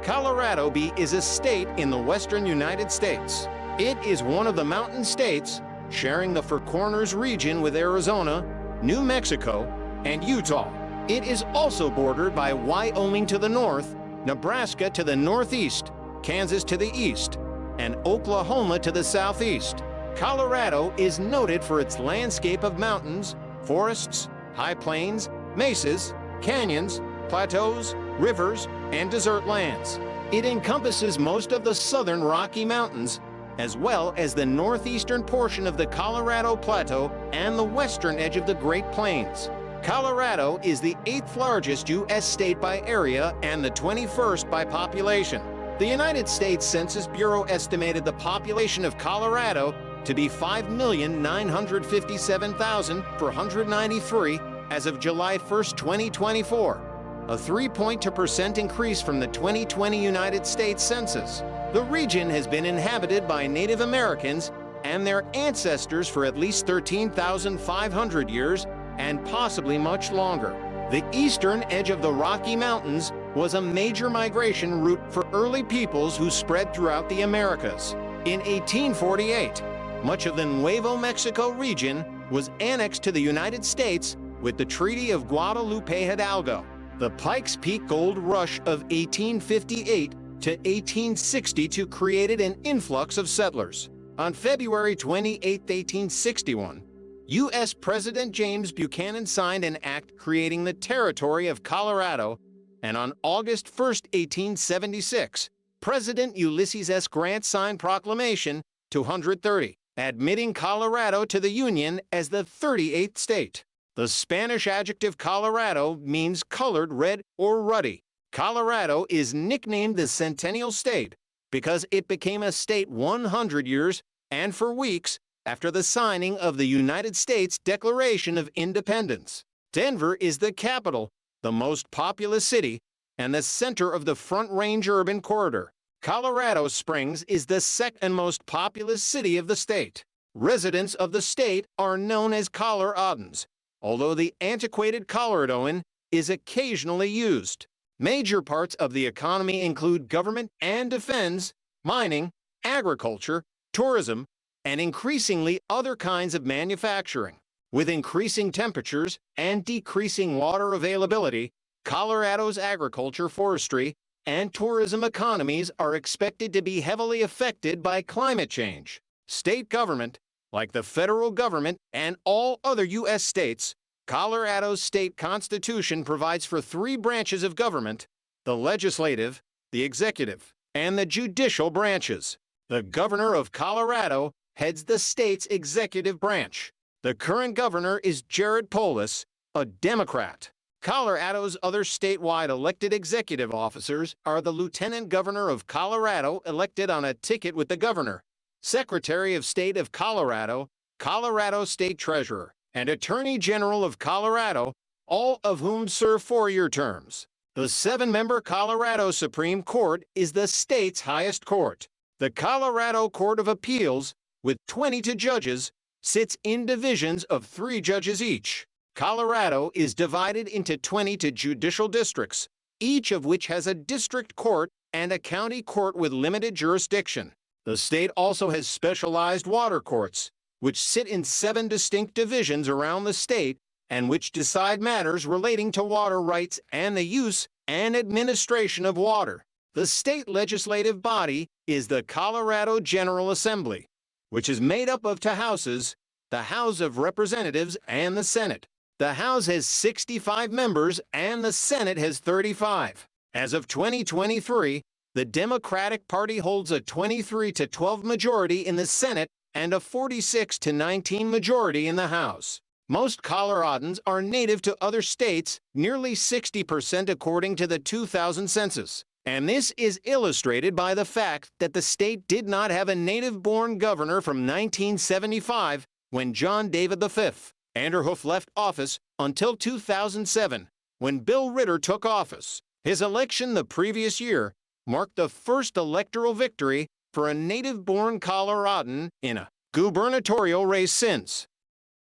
Colorado is a state in the western United States. It is one of the mountain states, sharing the Four Corners region with Arizona, New Mexico, and Utah. It is also bordered by Wyoming to the north, Nebraska to the northeast, Kansas to the east, and Oklahoma to the southeast. Colorado is noted for its landscape of mountains, forests, high plains, mesas, canyons, plateaus, rivers, and desert lands. It encompasses most of the southern Rocky Mountains, as well as the northeastern portion of the Colorado Plateau and the western edge of the Great Plains. Colorado is the 8th largest U.S. state by area and the 21st by population. The United States Census Bureau estimated the population of Colorado to be 5,957,493 as of July 1, 2024, a 3.2% increase from the 2020 United States Census. The region has been inhabited by Native Americans and their ancestors for at least 13,500 years and possibly much longer. The eastern edge of the Rocky Mountains was a major migration route for early peoples who spread throughout the Americas. In 1848, much of the Nuevo Mexico region was annexed to the United States with the Treaty of Guadalupe Hidalgo. The Pikes Peak Gold Rush of 1858 to 1862 created an influx of settlers. On February 28, 1861, U.S. President James Buchanan signed an act creating the Territory of Colorado, and on August 1, 1876, President Ulysses S. Grant signed Proclamation 230, admitting Colorado to the Union as the 38th state. The Spanish adjective Colorado means colored red or ruddy. Colorado is nicknamed the Centennial State because it became a state 100 years and for weeks after the signing of the United States Declaration of Independence. Denver is the capital, the most populous city, and the center of the Front Range urban corridor. Colorado Springs is the second most populous city of the state. Residents of the state are known as Coloradans, although the antiquated Coloradoan is occasionally used. Major parts of the economy include government and defense, mining, agriculture, tourism, and increasingly other kinds of manufacturing. With increasing temperatures and decreasing water availability, Colorado's agriculture, forestry, and tourism economies are expected to be heavily affected by climate change. State government, like the federal government and all other U.S. states, Colorado's state constitution provides for 3 branches of government: the legislative, the executive, and the judicial branches. The governor of Colorado heads the state's executive branch. The current governor is Jared Polis, a Democrat. Colorado's other statewide elected executive officers are the Lieutenant Governor of Colorado, elected on a ticket with the governor, Secretary of State of Colorado, Colorado State Treasurer, and Attorney General of Colorado, all of whom serve 4-year terms. The 7-member Colorado Supreme Court is the state's highest court. The Colorado Court of Appeals, with 22 judges, sits in divisions of 3 judges each. Colorado is divided into 22 judicial districts, each of which has a district court and a county court with limited jurisdiction. The state also has specialized water courts, which sit in 7 distinct divisions around the state and which decide matters relating to water rights and the use and administration of water. The state legislative body is the Colorado General Assembly, which is made up of 2 houses, the House of Representatives and the Senate. The House has 65 members and the Senate has 35. As of 2023, the Democratic Party holds a 23-12 majority in the Senate and a 46-19 majority in the House. Most Coloradans are native to other states, nearly 60% according to the 2000 census. And this is illustrated by the fact that the state did not have a native-born governor from 1975, when John David V. Vanderhoof left office, until 2007, when Bill Ritter took office. His election the previous year marked the first electoral victory for a native-born Coloradan in a gubernatorial race since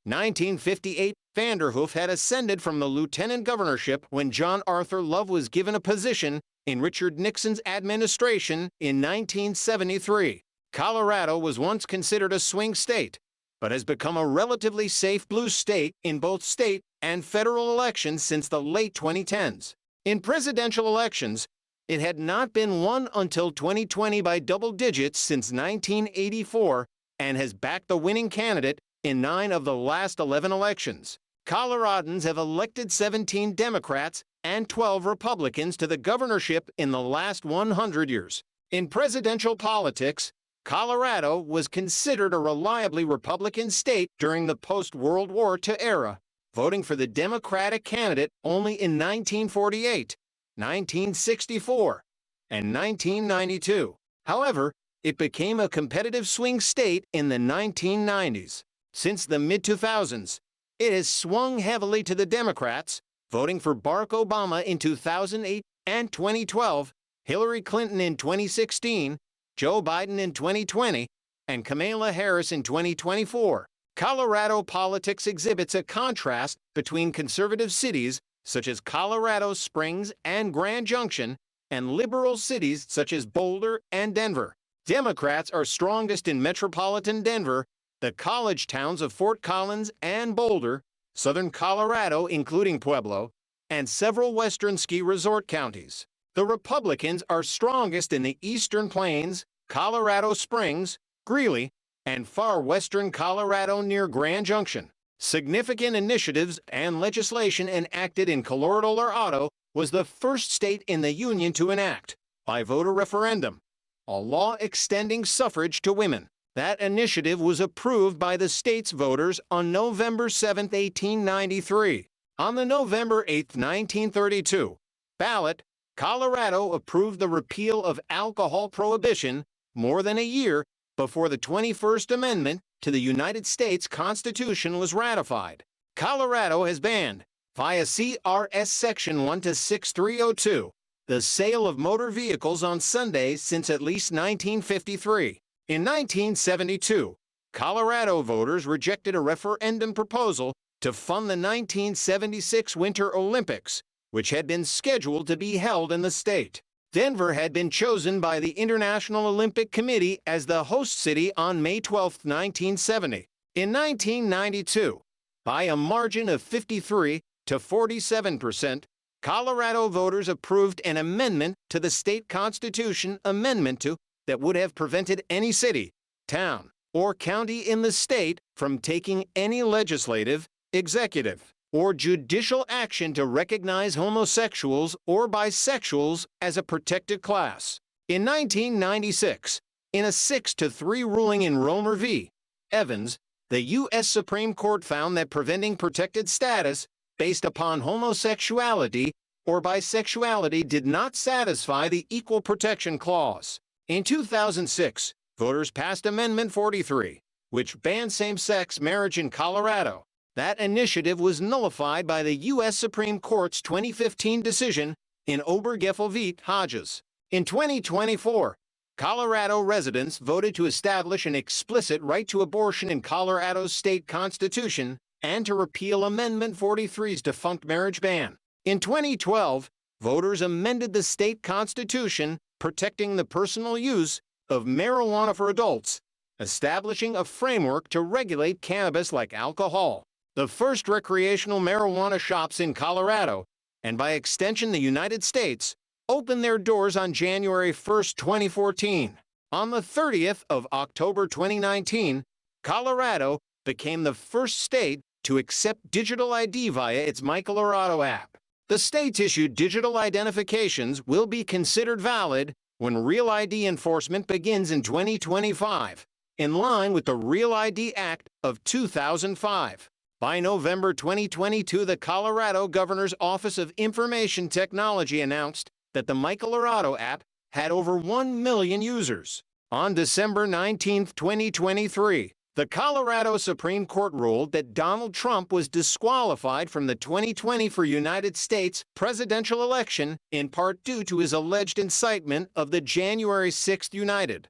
1958. Vanderhoof had ascended from the lieutenant governorship when John Arthur Love was given a position in Richard Nixon's administration in 1973. Colorado was once considered a swing state, but has become a relatively safe blue state in both state and federal elections since the late 2010s. In presidential elections, it had not been won until 2020 by double digits since 1984 and has backed the winning candidate in 9 of the last 11 elections. Coloradans have elected 17 Democrats and 12 Republicans to the governorship in the last 100 years. In presidential politics, Colorado was considered a reliably Republican state during the post-World War II era, voting for the Democratic candidate only in 1948, 1964, and 1992. However, it became a competitive swing state in the 1990s. Since the mid-2000s, it has swung heavily to the Democrats, voting for Barack Obama in 2008 and 2012, Hillary Clinton in 2016, Joe Biden in 2020, and Kamala Harris in 2024. Colorado politics exhibits a contrast between conservative cities such as Colorado Springs and Grand Junction and liberal cities such as Boulder and Denver. Democrats are strongest in metropolitan Denver, the college towns of Fort Collins and Boulder, southern Colorado including Pueblo, and several western ski resort counties. The Republicans are strongest in the Eastern Plains, Colorado Springs, Greeley, and far western Colorado near Grand Junction. Significant initiatives and legislation enacted in Colorado was the first state in the Union to enact, by voter referendum, a law extending suffrage to women. That initiative was approved by the state's voters on November 7, 1893. On the November 8, 1932, ballot, Colorado approved the repeal of alcohol prohibition more than a year before the 21st Amendment to the United States Constitution was ratified. Colorado has banned, via CRS Section 1-6302, the sale of motor vehicles on Sundays since at least 1953. In 1972, Colorado voters rejected a referendum proposal to fund the 1976 Winter Olympics, which had been scheduled to be held in the state. Denver had been chosen by the International Olympic Committee as the host city on May 12, 1970. In 1992, by a margin of 53 to 47%, Colorado voters approved an amendment to the state constitution Amendment 2 that would have prevented any city, town, or county in the state from taking any legislative, executive, or judicial action to recognize homosexuals or bisexuals as a protected class. In 1996, in a 6-3 ruling in Romer v. Evans, the U.S. Supreme Court found that preventing protected status based upon homosexuality or bisexuality did not satisfy the Equal Protection Clause. In 2006, voters passed Amendment 43, which banned same-sex marriage in Colorado. That initiative was nullified by the U.S. Supreme Court's 2015 decision in Obergefell v. Hodges. In 2024, Colorado residents voted to establish an explicit right to abortion in Colorado's state constitution and to repeal Amendment 43's defunct marriage ban. In 2012, voters amended the state constitution protecting the personal use of marijuana for adults, establishing a framework to regulate cannabis like alcohol. The first recreational marijuana shops in Colorado, and by extension the United States, opened their doors on January 1, 2014. On the 30th of October 2019, Colorado became the first state to accept digital ID via its My Colorado app. The state's issued digital identifications will be considered valid when Real ID enforcement begins in 2025, in line with the Real ID Act of 2005. By November 2022, the Colorado Governor's Office of Information Technology announced that the My Colorado app had over 1 million users. On December 19, 2023, the Colorado Supreme Court ruled that Donald Trump was disqualified from the 2020 United States presidential election in part due to his alleged incitement of the January 6 United.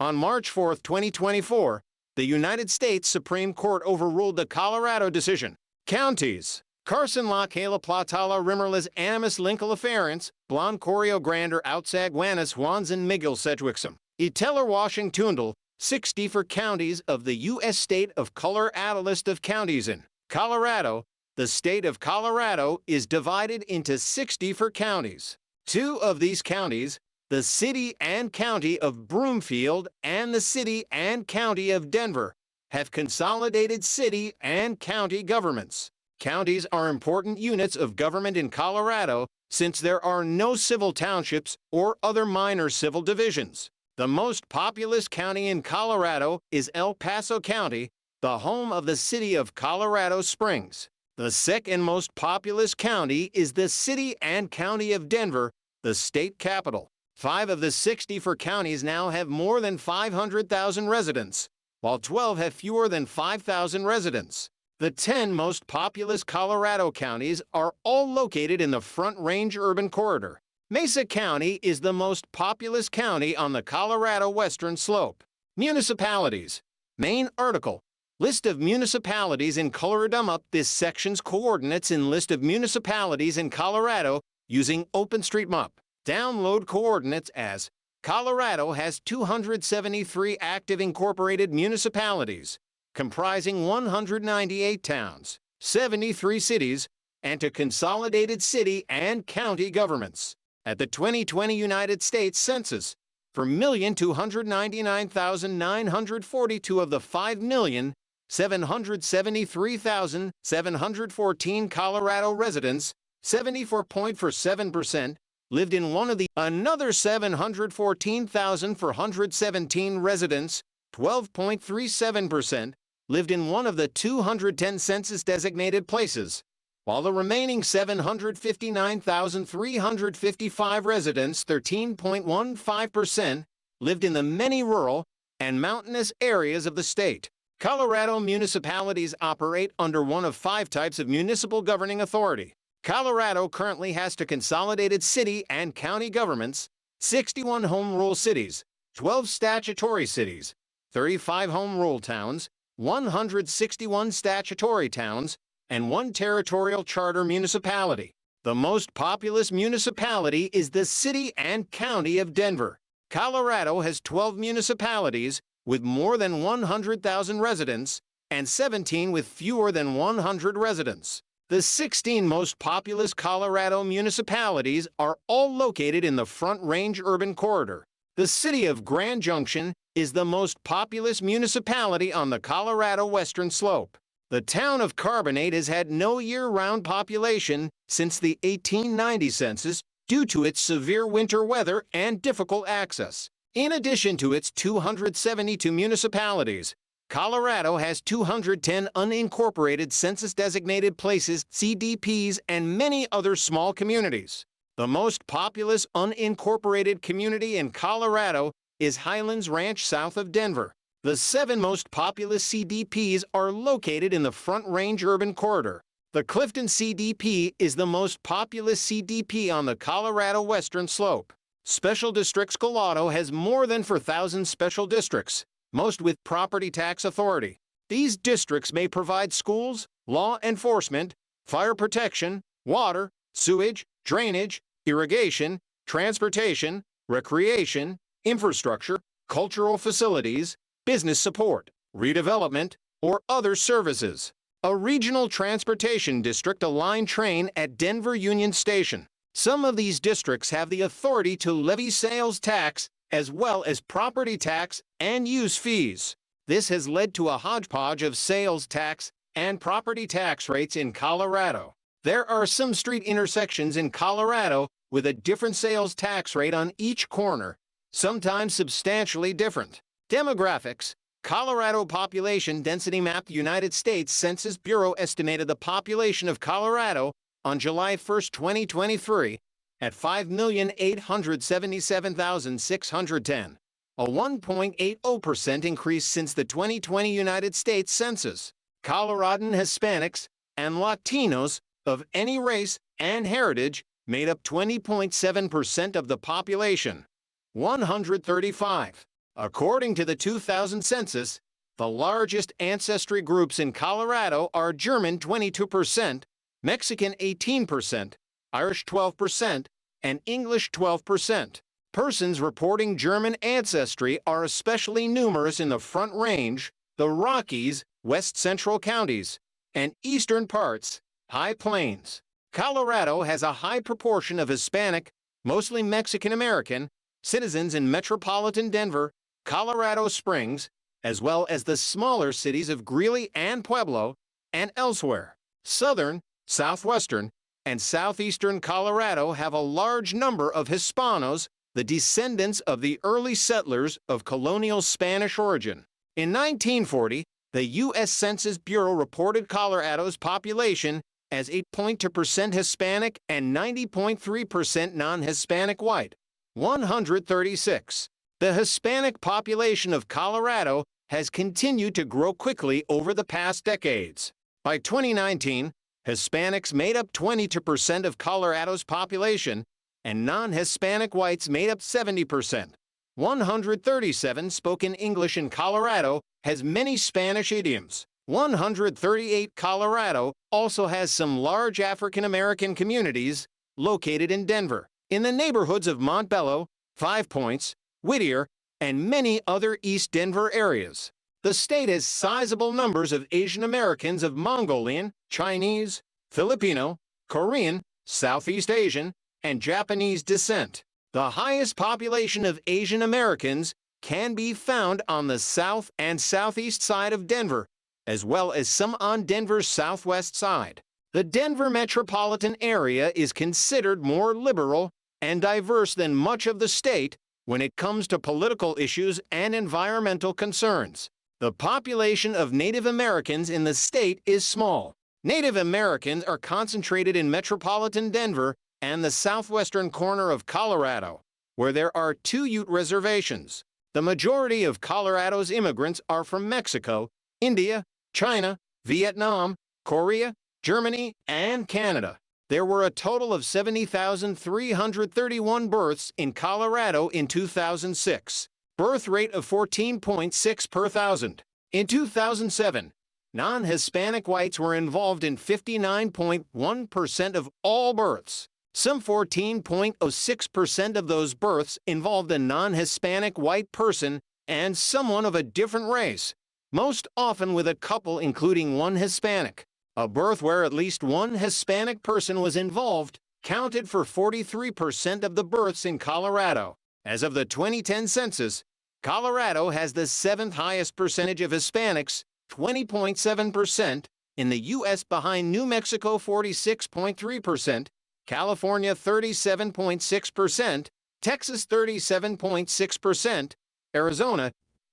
On March 4, 2024, the United States Supreme Court overruled the Colorado decision. Counties. Carson la Cala Platala Rimmerlas Animus Linkalaference, Blond Corio Grander Outsaguanas Wanzen Miguel Sedgwicksum. Iteller Washingtundal, 60 for counties of the U.S. state of Colorado. List of counties in Colorado. The state of Colorado is divided into 60 for counties. Two of these counties, the city and county of Broomfield and the city and county of Denver, have consolidated city and county governments. Counties are important units of government in Colorado since there are no civil townships or other minor civil divisions. The most populous county in Colorado is El Paso County, the home of the city of Colorado Springs. The second most populous county is the city and county of Denver, the state capital. 5 of the 64 counties now have more than 500,000 residents, while 12 have fewer than 5,000 residents. The 10 most populous Colorado counties are all located in the Front Range urban corridor. Mesa County is the most populous county on the Colorado western slope. Municipalities. Main article. List of municipalities in Colorado. Up this section's coordinates in list of municipalities in Colorado using OpenStreetMap. Download coordinates as Colorado has 273 active incorporated municipalities, comprising 198 towns, 73 cities, and two consolidated city and county governments. At the 2020 United States Census, for 1,299,942 of the 5,773,714 Colorado residents, 74.47%, lived in one of the another 714,417 residents, 12.37%, lived in one of the 210 census-designated places, while the remaining 759,355 residents, 13.15%, lived in the many rural and mountainous areas of the state. Colorado municipalities operate under one of 5 types of municipal governing authority. Colorado currently has two consolidated city and county governments, 61 home rule cities, 12 statutory cities, 35 home rule towns, 161 statutory towns, and 1 territorial charter municipality. The most populous municipality is the city and county of Denver. Colorado has 12 municipalities with more than 100,000 residents and 17 with fewer than 100 residents. The 16 most populous Colorado municipalities are all located in the Front Range urban corridor. The city of Grand Junction is the most populous municipality on the Colorado western slope. The town of Carbonate has had no year-round population since the 1890 census due to its severe winter weather and difficult access. In addition to its 272 municipalities, Colorado has 210 unincorporated census-designated places, CDPs, and many other small communities. The most populous unincorporated community in Colorado is Highlands Ranch south of Denver. The 7 most populous CDPs are located in the Front Range urban corridor. The Clifton CDP is the most populous CDP on the Colorado western slope. Special Districts Colorado has more than 4,000 special districts, most with property tax authority. These districts may provide schools, law enforcement, fire protection, water, sewage, drainage, irrigation, transportation, recreation, infrastructure, cultural facilities, business support, redevelopment, or other services. A regional transportation district a line train at Denver Union Station. Some of these districts have the authority to levy sales tax as well as property tax and use fees. This has led to a hodgepodge of sales tax and property tax rates in Colorado. There are some street intersections in Colorado with a different sales tax rate on each corner, sometimes substantially different. Demographics. Colorado population density map. United States Census Bureau estimated the population of Colorado on July 1, 2023, at 5,877,610, a 1.80% increase since the 2020 United States Census. Coloradan Hispanics and Latinos of any race and heritage made up 20.7% of the population. 135. According to the 2000 census, the largest ancestry groups in Colorado are German 22%, Mexican 18%, Irish 12%, and English 12%. Persons reporting German ancestry are especially numerous in the Front Range, the Rockies, West Central counties, and eastern parts, High Plains. Colorado has a high proportion of Hispanic, mostly Mexican American, citizens in metropolitan Denver, Colorado Springs, as well as the smaller cities of Greeley and Pueblo, and elsewhere. Southern, southwestern, and southeastern Colorado have a large number of Hispanos, the descendants of the early settlers of colonial Spanish origin. In 1940, the U.S. Census Bureau reported Colorado's population as 8.2% Hispanic and 90.3% non-Hispanic white. 136. The Hispanic population of Colorado has continued to grow quickly over the past decades. By 2019, Hispanics made up 22% of Colorado's population, and non-Hispanic whites made up 70%. 137 spoken English in Colorado has many Spanish idioms. 138 Colorado also has some large African American communities located in Denver, in the neighborhoods of Montbello, Five Points, Whittier, and many other East Denver areas. The state has sizable numbers of Asian Americans of Mongolian, Chinese, Filipino, Korean, Southeast Asian, and Japanese descent. The highest population of Asian Americans can be found on the south and southeast side of Denver, as well as some on Denver's southwest side. The Denver metropolitan area is considered more liberal and diverse than much of the state when it comes to political issues and environmental concerns. The population of Native Americans in the state is small. Native Americans are concentrated in metropolitan Denver and the southwestern corner of Colorado, where there are 2 Ute reservations. The majority of Colorado's immigrants are from Mexico, India, China, Vietnam, Korea, Germany, and Canada. There were a total of 70,331 births in Colorado in 2006, birth rate of 14.6 per thousand. In 2007, non-Hispanic whites were involved in 59.1% of all births. Some 14.06% of those births involved a non-Hispanic white person and someone of a different race, most often with a couple including one Hispanic. A birth where at least one Hispanic person was involved counted for 43% of the births in Colorado. As of the 2010 census, Colorado has the 7th highest percentage of Hispanics, 20.7%, in the U.S. behind New Mexico 46.3%, California 37.6%, Texas 37.6%, Arizona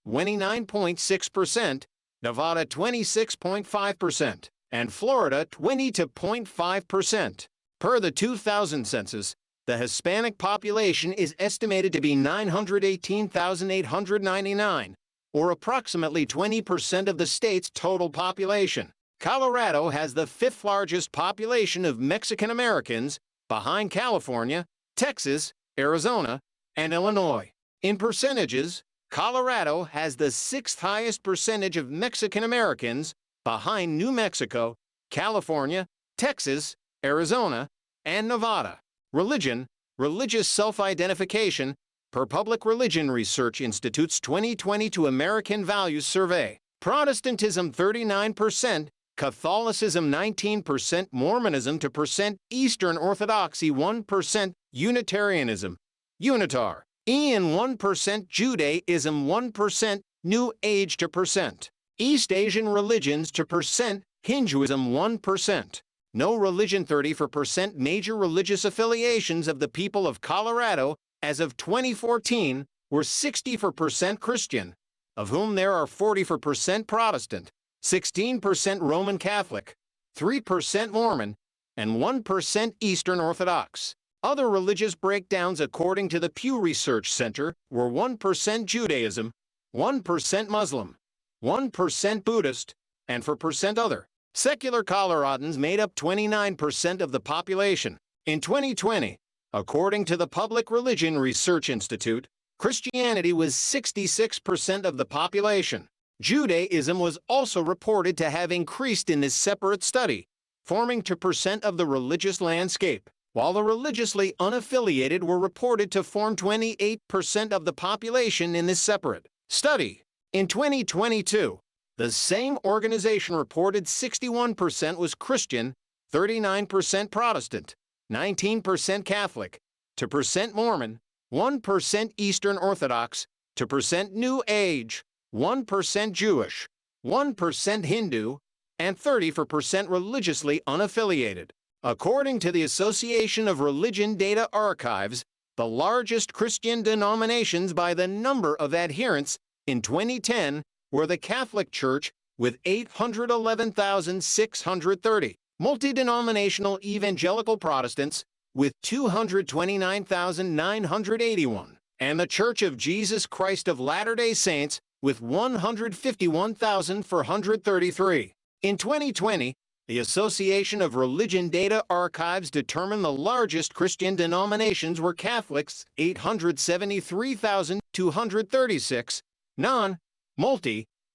29.6%, Nevada 26.5%, and Florida 22.5%. Per the 2000 census, the Hispanic population is estimated to be 918,899, or approximately 20% of the state's total population. Colorado has the 5th largest population of Mexican Americans, behind California, Texas, Arizona, and Illinois. In percentages, Colorado has the 6th highest percentage of Mexican Americans, behind New Mexico, California, Texas, Arizona, and Nevada. Religion, religious self-identification, per Public Religion Research Institute's 2022 American Values Survey. Protestantism 39%, Catholicism 19%, Mormonism 2%, Eastern Orthodoxy 1%, Unitarianism, Unitar, Ian 1%, Judaism 1%, New Age 2%, East Asian religions 2%, Hinduism 1%. No religion 34%. Major religious affiliations of the people of Colorado as of 2014 were 64% Christian, of whom there are 44% Protestant, 16% Roman Catholic, 3% Mormon, and 1% Eastern Orthodox. Other religious breakdowns according to the Pew Research Center were 1% Judaism, 1% Muslim, 1% Buddhist, and 4% other. Secular Coloradans made up 29% of the population. In 2020, according to the Public Religion Research Institute, Christianity was 66% of the population. Judaism was also reported to have increased in this separate study, forming 2% of the religious landscape, while the religiously unaffiliated were reported to form 28% of the population in this separate study. In 2022, the same organization reported 61% was Christian, 39% Protestant, 19% Catholic, 2% Mormon, 1% Eastern Orthodox, 2% New Age, 1% Jewish, 1% Hindu, and 34% religiously unaffiliated. According to the Association of Religion Data Archives, the largest Christian denominations by the number of adherents in 2010 were the Catholic Church with 811,630, multi-denominational Evangelical Protestants with 229,981, and the Church of Jesus Christ of Latter-day Saints with 151,433. In 2020, the Association of Religion Data Archives determined the largest Christian denominations were Catholics, 873,236,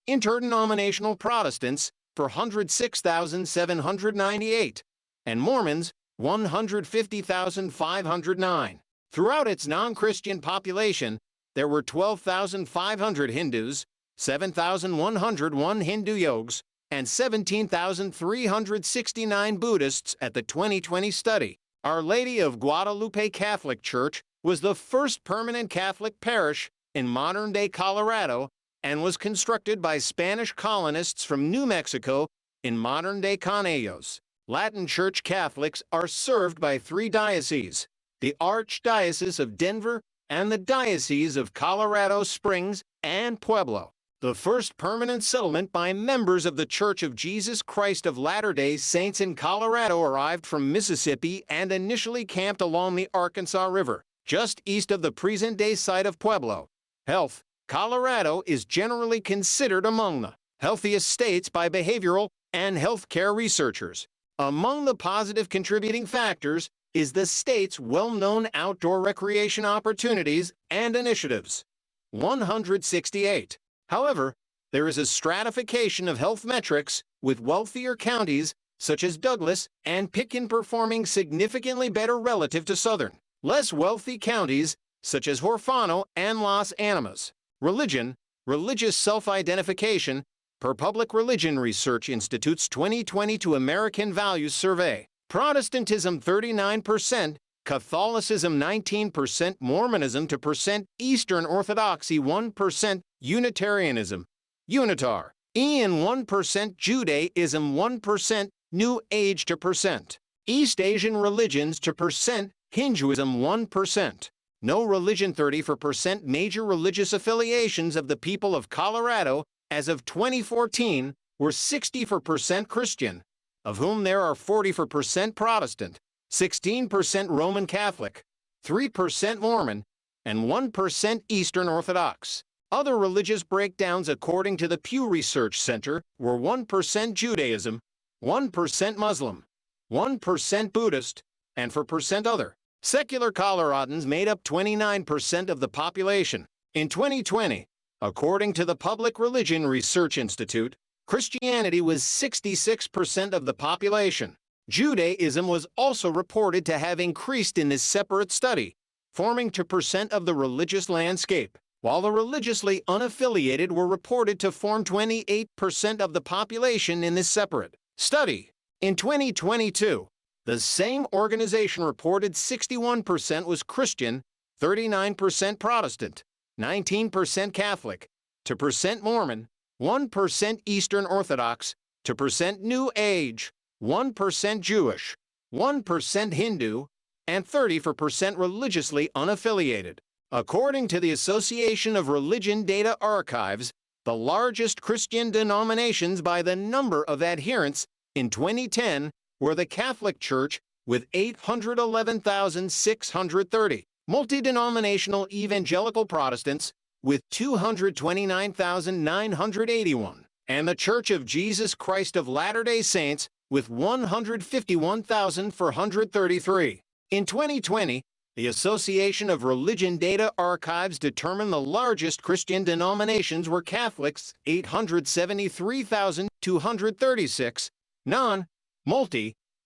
interdenominational Protestants, 406,798, and Mormons, 150,509. Throughout its non-Christian population, there were 12,500 Hindus, 7,101 Hindu yogis, and 17,369 Buddhists at the 2020 study. Our Lady of Guadalupe Catholic Church was the first permanent Catholic parish in modern-day Colorado and was constructed by Spanish colonists from New Mexico in modern-day Conejos. Latin Church Catholics are served by 3 dioceses, the Archdiocese of Denver and the Diocese of Colorado Springs and Pueblo. The first permanent settlement by members of the Church of Jesus Christ of Latter-day Saints in Colorado arrived from Mississippi and initially camped along the Arkansas River, just east of the present-day site of Pueblo. Health. Colorado is generally considered among the healthiest states by behavioral and healthcare researchers. Among the positive contributing factors is the state's well-known outdoor recreation opportunities and initiatives. 168. However, there is a stratification of health metrics, with wealthier counties, such as Douglas and Pitkin, performing significantly better relative to southern, less wealthy counties, such as Huerfano and Las Animas. Religion, religious self-identification, per Public Religion Research Institute's 2022 American Values Survey. Protestantism 39%, Catholicism 19%, Mormonism 2%, Eastern Orthodoxy 1%, Unitarianism, Unitar, Ian 1%, Judaism 1%, New Age 2%, East Asian religions 2%, Hinduism 1%. No religion 34%. Major religious affiliations of the people of Colorado as of 2014 were 64% Christian, of whom there are 44% Protestant, 16% Roman Catholic, 3% Mormon, and 1% Eastern Orthodox. Other religious breakdowns according to the Pew Research Center were 1% Judaism, 1% Muslim, 1% Buddhist, and 4% other. Secular Coloradans made up 29% of the population. In 2020, according to the Public Religion Research Institute, Christianity was 66% of the population. Judaism was also reported to have increased in this separate study, forming 2% of the religious landscape, while the religiously unaffiliated were reported to form 28% of the population in this separate study. In 2022, the same organization reported 61% was Christian, 39% Protestant, 19% Catholic, 2% Mormon, 1% Eastern Orthodox, 2% New Age, 1% Jewish, 1% Hindu, and 34% religiously unaffiliated. According to the Association of Religion Data Archives, the largest Christian denominations by the number of adherents in 2010 were the Catholic Church with 811,630, multi-denominational Evangelical Protestants with 229,981, and the Church of Jesus Christ of Latter-day Saints with 151,433. In 2020, the Association of Religion Data Archives determined the largest Christian denominations were Catholics, 873,236,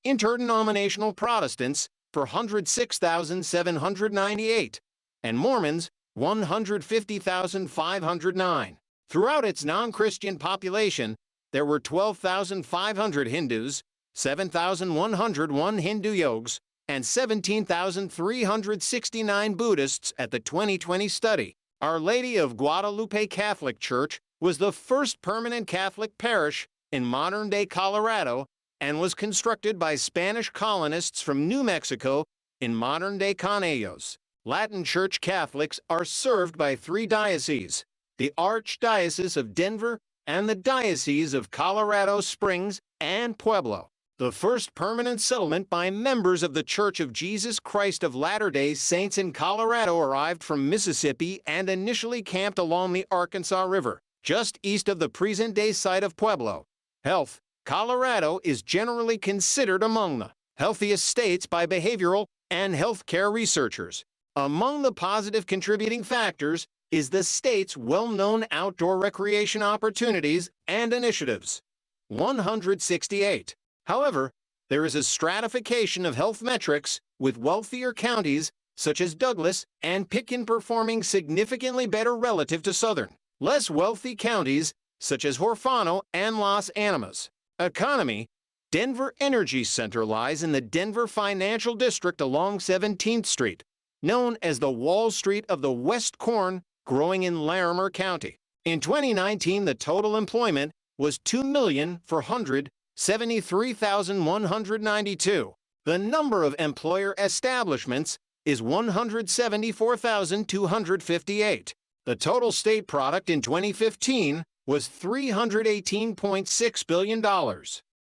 Interdenominational Protestants, 406,798, and Mormons, 150,509. Throughout its non-Christian population, there were 12,500 Hindus, 7,101 Hindu yogis, and 17,369 Buddhists at the 2020 study. Our Lady of Guadalupe Catholic Church was the first permanent Catholic parish in modern-day Colorado and was constructed by Spanish colonists from New Mexico in modern-day Conejos. Latin Church Catholics are served by 3 dioceses: the Archdiocese of Denver and the Diocese of Colorado Springs and Pueblo. The first permanent settlement by members of the Church of Jesus Christ of Latter-day Saints in Colorado arrived from Mississippi and initially camped along the Arkansas River, just east of the present-day site of Pueblo. Health. Colorado is generally considered among the healthiest states by behavioral and healthcare researchers. Among the positive contributing factors is the state's well-known outdoor recreation opportunities and initiatives. 168. However, there is a stratification of health metrics, with wealthier counties, such as Douglas and Pitkin, performing significantly better relative to southern, less wealthy counties, such as Huerfano and Las Animas. Economy. Denver Energy Center lies in the Denver Financial District along 17th Street, known as the Wall Street of the West Corn, growing in Larimer County. In 2019, the total employment was 2,473,192. The number of employer establishments is 174,258. The total state product in 2015 was $318.6 billion.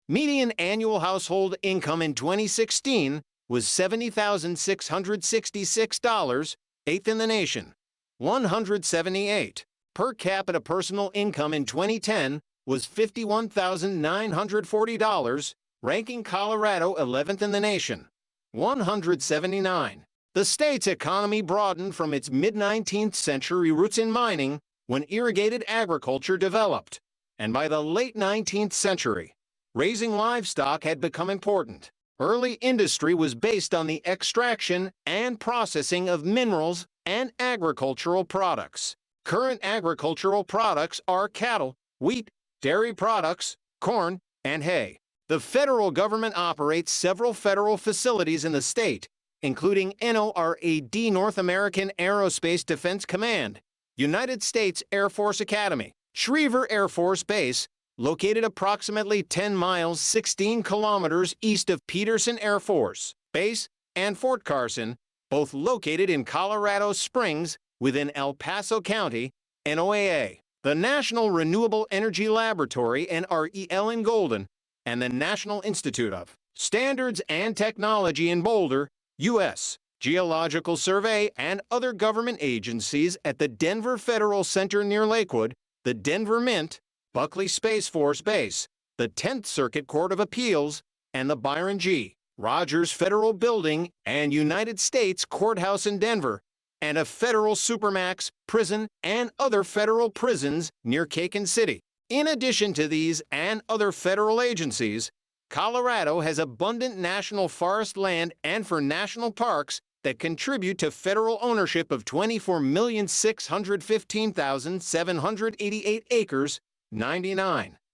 Median annual household income in 2016 was $70,666, 8th in the nation. 178. Per capita personal income in 2010 was $51,940, ranking Colorado 11th in the nation. 179. The state's economy broadened from its mid-19th century roots in mining, when irrigated agriculture developed, and by the late 19th century, raising livestock had become important. Early industry was based on the extraction and processing of minerals and agricultural products. Current agricultural products are cattle, wheat, dairy products, corn, and hay. The federal government operates several federal facilities in the state, including NORAD, North American Aerospace Defense Command, United States Air Force Academy, Schriever Air Force Base, located approximately 10 miles 16 kilometers east of Peterson Air Force Base, and Fort Carson, both located in Colorado Springs within El Paso County, NOAA. The National Renewable Energy Laboratory, NREL, in Golden, and the National Institute of Standards and Technology in Boulder, U.S. Geological Survey, and other government agencies at the Denver Federal Center near Lakewood, the Denver Mint, Buckley Space Force Base, the 10th Circuit Court of Appeals, and the Byron G. Rogers Federal Building and United States Courthouse in Denver, and a federal supermax prison and other federal prisons near Caken City. In addition to these and other federal agencies, Colorado has abundant national forest land and for national parks that contribute to federal ownership of 24,615,788 acres,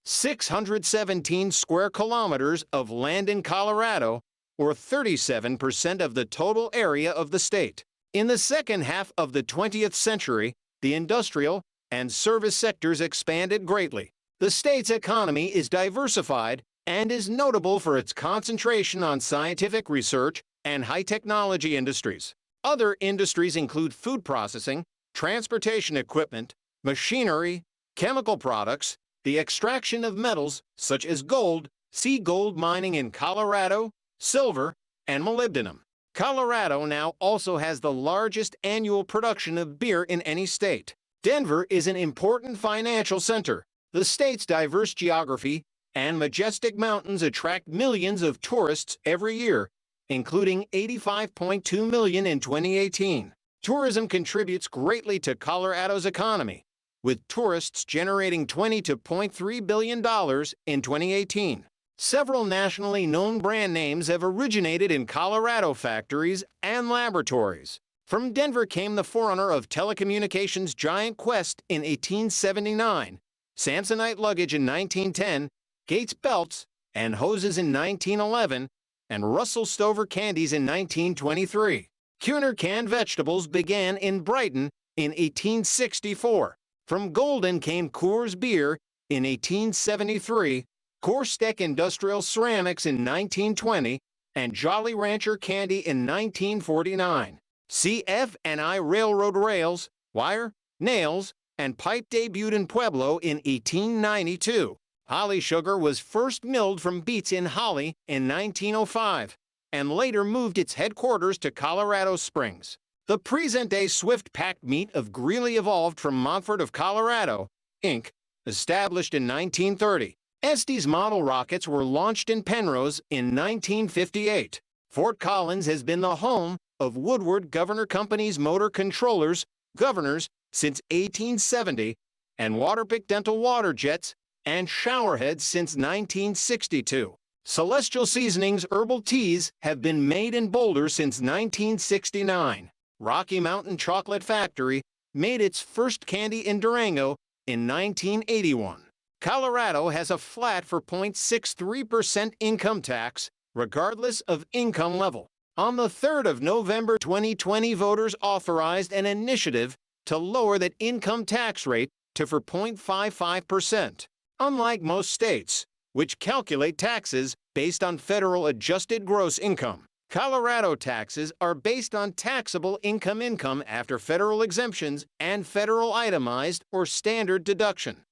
617 square kilometers of land in Colorado, or 37% of the total area of the state. In the second half of the 20th century, the industrial and service sectors expanded greatly. The state's economy is diversified and is notable for its concentration on scientific research and high-technology industries. Other industries include food processing, transportation equipment, machinery, chemical products, the extraction of metals such as gold, sea gold mining in Colorado, silver, and molybdenum. Colorado now also has the largest annual production of beer in any state. Denver is an important financial center. The state's diverse geography and majestic mountains attract millions of tourists every year, including 85.2 million in 2018. Tourism contributes greatly to Colorado's economy, with tourists generating $22.3 billion in 2018. Several nationally known brand names have originated in Colorado factories and laboratories. From Denver came the forerunner of telecommunications giant Quest in 1879, Samsonite luggage in 1910, Gates belts and hoses in 1911, and Russell Stover candies in 1923. Kuhner canned vegetables began in Brighton in 1864. From Golden came Coors beer in 1873, Corsteck Industrial Ceramics in 1920, and Jolly Rancher candy in 1949. CF&I Railroad rails, wire, nails, and pipe debuted in Pueblo in 1892. Holly sugar was first milled from beets in Holly in 1905, and later moved its headquarters to Colorado Springs. The present-day swift-packed meat of Greeley evolved from Montfort of Colorado, Inc., established in 1930. Estes model rockets were launched in Penrose in 1958. Fort Collins has been the home of Woodward Governor Company's motor controllers, governors, since 1870, and Waterpik dental water jets and showerheads since 1962. Celestial Seasonings herbal teas have been made in Boulder since 1969. Rocky Mountain Chocolate Factory made its first candy in Durango in 1981. Colorado has a flat 4.63% income tax, regardless of income level. On the 3rd of November 2020, voters authorized an initiative to lower that income tax rate to 4.55%. Unlike most states, which calculate taxes based on federal adjusted gross income, Colorado taxes are based on taxable income after federal exemptions and federal itemized or standard deduction.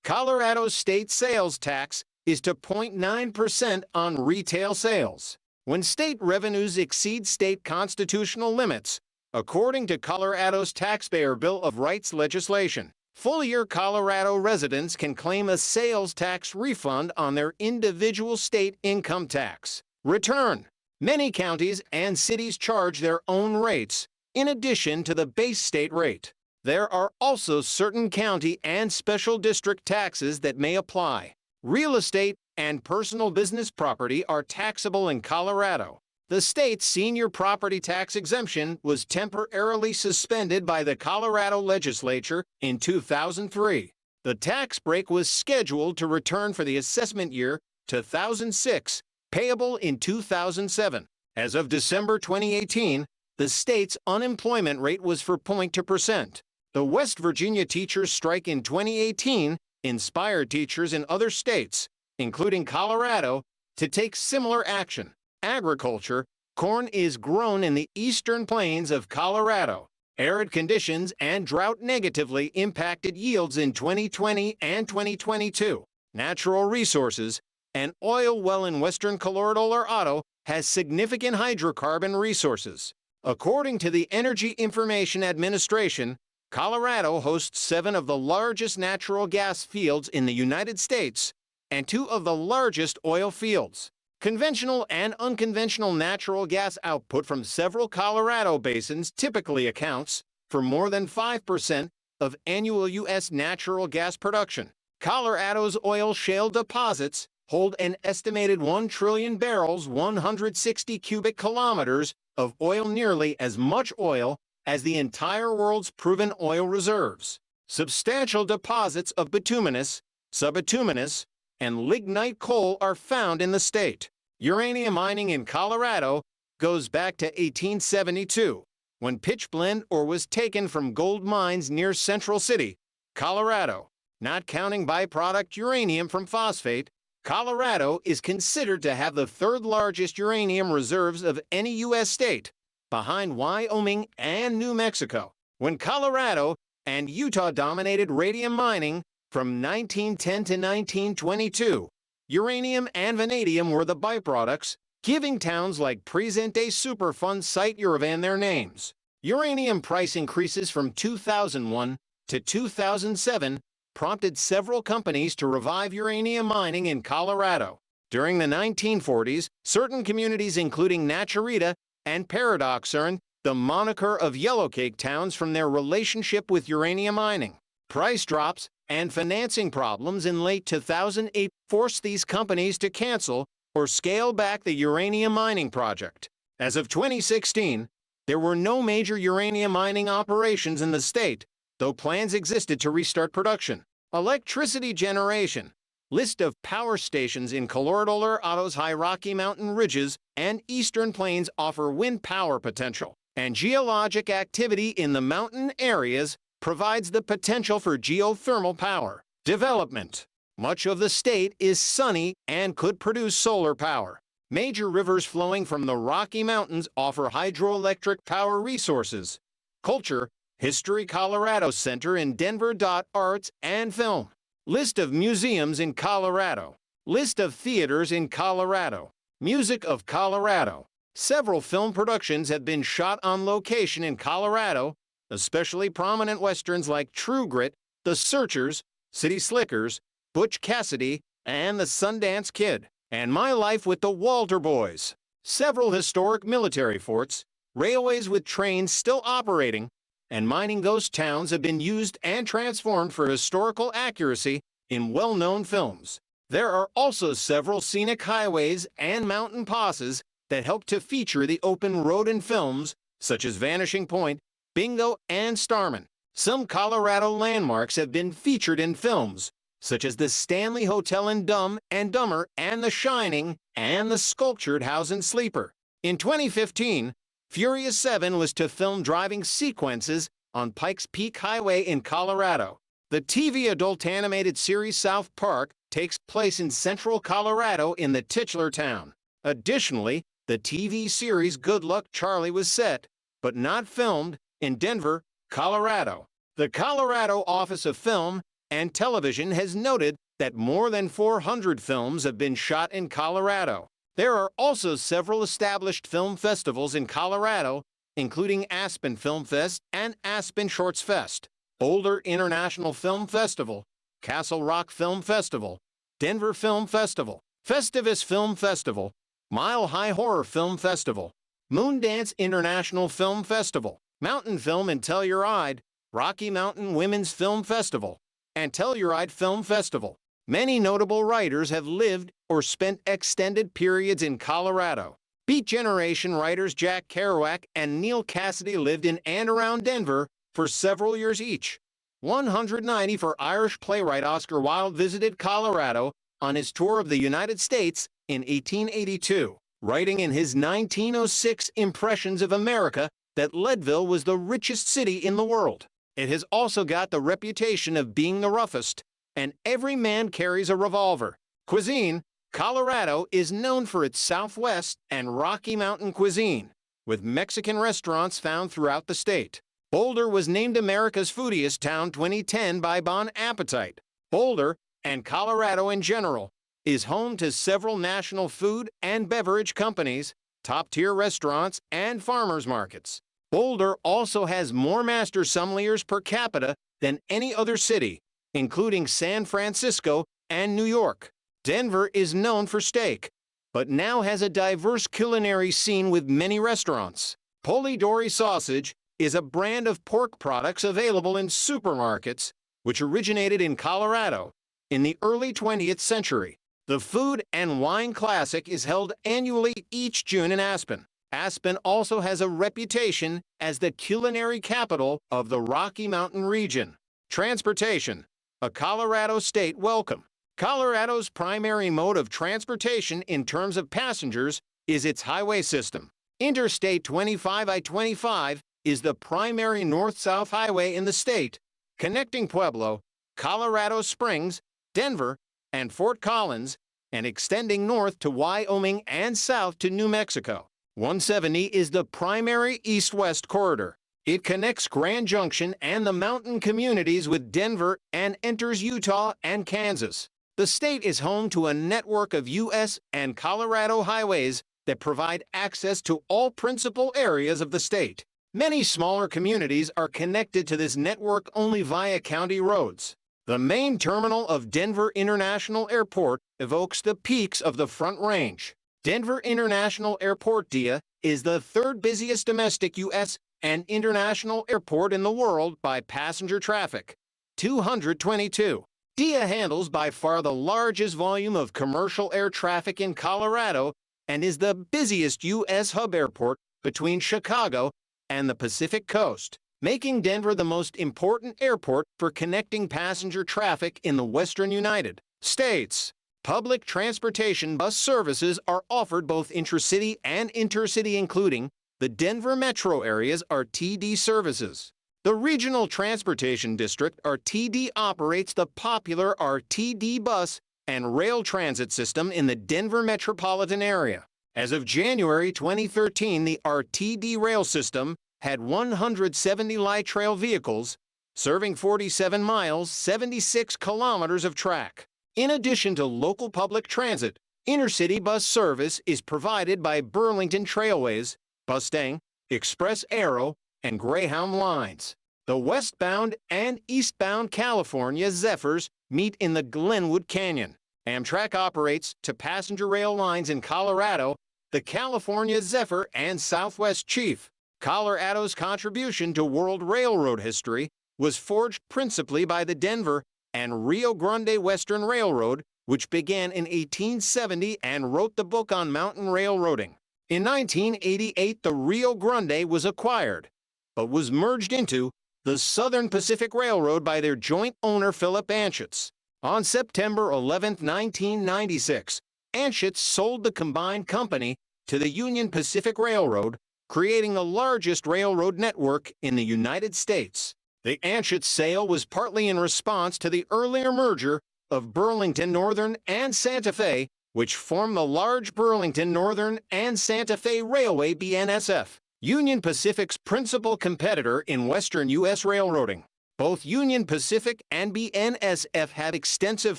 Colorado's state sales tax is to 0.9% on retail sales. When state revenues exceed state constitutional limits, according to Colorado's Taxpayer Bill of Rights legislation, full-year Colorado residents can claim a sales tax refund on their individual state income tax return. Many counties and cities charge their own rates, in addition to the base state rate. There are also certain county and special district taxes that may apply. Real estate and personal business property are taxable in Colorado. The state's senior property tax exemption was temporarily suspended by the Colorado legislature in 2003. The tax break was scheduled to return for the assessment year 2006, payable in 2007. As of December 2018, the state's unemployment rate was 4.2%. The West Virginia teachers' strike in 2018 inspired teachers in other states, including Colorado, to take similar action. Agriculture: corn is grown in the eastern plains of Colorado. Arid conditions and drought negatively impacted yields in 2020 and 2022. Natural resources: an oil well in western Colorado has significant hydrocarbon resources. According to the Energy Information Administration, Colorado hosts 7 of the largest natural gas fields in the United States and 2 of the largest oil fields. Conventional and unconventional natural gas output from several Colorado basins typically accounts for more than 5% of annual U.S. natural gas production. Colorado's oil shale deposits hold an estimated 1 trillion barrels, 160 cubic kilometers of oil, nearly as much oil as the entire world's proven oil reserves. Substantial deposits of bituminous, subbituminous, and lignite coal are found in the state. Uranium mining in Colorado goes back to 1872, when pitchblende ore was taken from gold mines near Central City, Colorado. Not counting byproduct uranium from phosphate, Colorado is considered to have the 3rd largest uranium reserves of any U.S. state, behind Wyoming and New Mexico. When Colorado and Utah dominated radium mining from 1910 to 1922, uranium and vanadium were the byproducts, giving towns like present-day Superfund site Yerevan their names. Uranium price increases from 2001 to 2007 prompted several companies to revive uranium mining in Colorado. During the 1940s, certain communities including Naturita and Paradox earned the moniker of Yellowcake towns from their relationship with uranium mining. Price drops and financing problems in late 2008 forced these companies to cancel or scale back the uranium mining project. As of 2016, there were no major uranium mining operations in the state, though plans existed to restart production. Electricity generation. List of power stations in Colorado's high Rocky Mountain ridges and eastern plains offer wind power potential, and geologic activity in the mountain areas provides the potential for geothermal power. Development. Much of the state is sunny and could produce solar power. Major rivers flowing from the Rocky Mountains offer hydroelectric power resources. Culture. History Colorado Center in Denver. Arts and film. List of museums in Colorado. List of theaters in Colorado. Music of Colorado. Several film productions have been shot on location in Colorado, especially prominent westerns like True Grit, The Searchers, City Slickers, Butch Cassidy, and The Sundance Kid, and My Life with the Walter Boys. Several historic military forts, railways with trains still operating, and mining ghost towns have been used and transformed for historical accuracy in well-known films. There are also several scenic highways and mountain passes that help to feature the open road in films, such as Vanishing Point, Bingo, and Starman. Some Colorado landmarks have been featured in films, such as the Stanley Hotel in Dumb and Dumber and The Shining and the sculptured house in Sleeper. In 2015, Furious 7 was to film driving sequences on Pikes Peak Highway in Colorado. The TV adult animated series South Park takes place in central Colorado in the titular town. Additionally, the TV series Good Luck Charlie was set, but not filmed, in Denver, Colorado. The Colorado Office of Film and Television has noted that more than 400 films have been shot in Colorado. There are also several established film festivals in Colorado, including Aspen Film Fest and Aspen Shorts Fest, Boulder International Film Festival, Castle Rock Film Festival, Denver Film Festival, Festivus Film Festival, Mile High Horror Film Festival, Moondance International Film Festival, Mountain Film and Telluride, Rocky Mountain Women's Film Festival, and Telluride Film Festival. Many notable writers have lived or spent extended periods in Colorado. Beat Generation writers Jack Kerouac and Neil Cassidy lived in and around Denver for several years each. 190 for Irish playwright Oscar Wilde visited Colorado on his tour of the United States in 1882, writing in his 1906 Impressions of America that Leadville was the richest city in the world. It has also got the reputation of being the roughest, and every man carries a revolver. Cuisine. Colorado is known for its Southwest and Rocky Mountain cuisine, with Mexican restaurants found throughout the state. Boulder was named America's Foodiest Town 2010 by Bon Appetit. Boulder, and Colorado in general, is home to several national food and beverage companies, top-tier restaurants, and farmers markets. Boulder also has more master sommeliers per capita than any other city, including San Francisco and New York. Denver is known for steak, but now has a diverse culinary scene with many restaurants. Polidori sausage is a brand of pork products available in supermarkets, which originated in Colorado in the early 20th century. The Food and Wine Classic is held annually each June in Aspen. Aspen also has a reputation as the culinary capital of the Rocky Mountain region. Transportation. A Colorado state welcome. Colorado's primary mode of transportation in terms of passengers is its highway system. Interstate 25 I-25 is the primary north-south highway in the state, connecting Pueblo, Colorado Springs, Denver, and Fort Collins, and extending north to Wyoming and south to New Mexico. 170 is the primary east-west corridor. It connects Grand Junction and the mountain communities with Denver and enters Utah and Kansas. The state is home to a network of U.S. and Colorado highways that provide access to all principal areas of the state. Many smaller communities are connected to this network only via county roads. The main terminal of Denver International Airport evokes the peaks of the Front Range. Denver International Airport DIA is the third busiest domestic U.S. and international airport in the world by passenger traffic. 222. DIA handles by far the largest volume of commercial air traffic in Colorado and is the busiest U.S. hub airport between Chicago and the Pacific Coast, making Denver the most important airport for connecting passenger traffic in the western United States. Public transportation bus services are offered both intracity and intercity, including the Denver metro area's RTD services. The Regional Transportation District, RTD, operates the popular RTD bus and rail transit system in the Denver metropolitan area. As of January 2013, the RTD rail system had 170 light trail vehicles, serving 47 miles, 76 kilometers of track. In addition to local public transit, intercity bus service is provided by Burlington Trailways, Bustang, Express Aero, and Greyhound lines. The westbound and eastbound California Zephyrs meet in the Glenwood Canyon. Amtrak operates two passenger rail lines in Colorado, the California Zephyr and Southwest Chief. Colorado's contribution to world railroad history was forged principally by the Denver and Rio Grande Western Railroad, which began in 1870 and wrote the book on mountain railroading. In 1988, the Rio Grande was acquired, but was merged into the Southern Pacific Railroad by their joint owner Philip Anschutz. On September 11, 1996, Anschutz sold the combined company to the Union Pacific Railroad, creating the largest railroad network in the United States. The Anschutz sale was partly in response to the earlier merger of Burlington Northern and Santa Fe, which formed the large Burlington Northern and Santa Fe Railway BNSF, Union Pacific's principal competitor in western U.S. railroading. Both Union Pacific and BNSF have extensive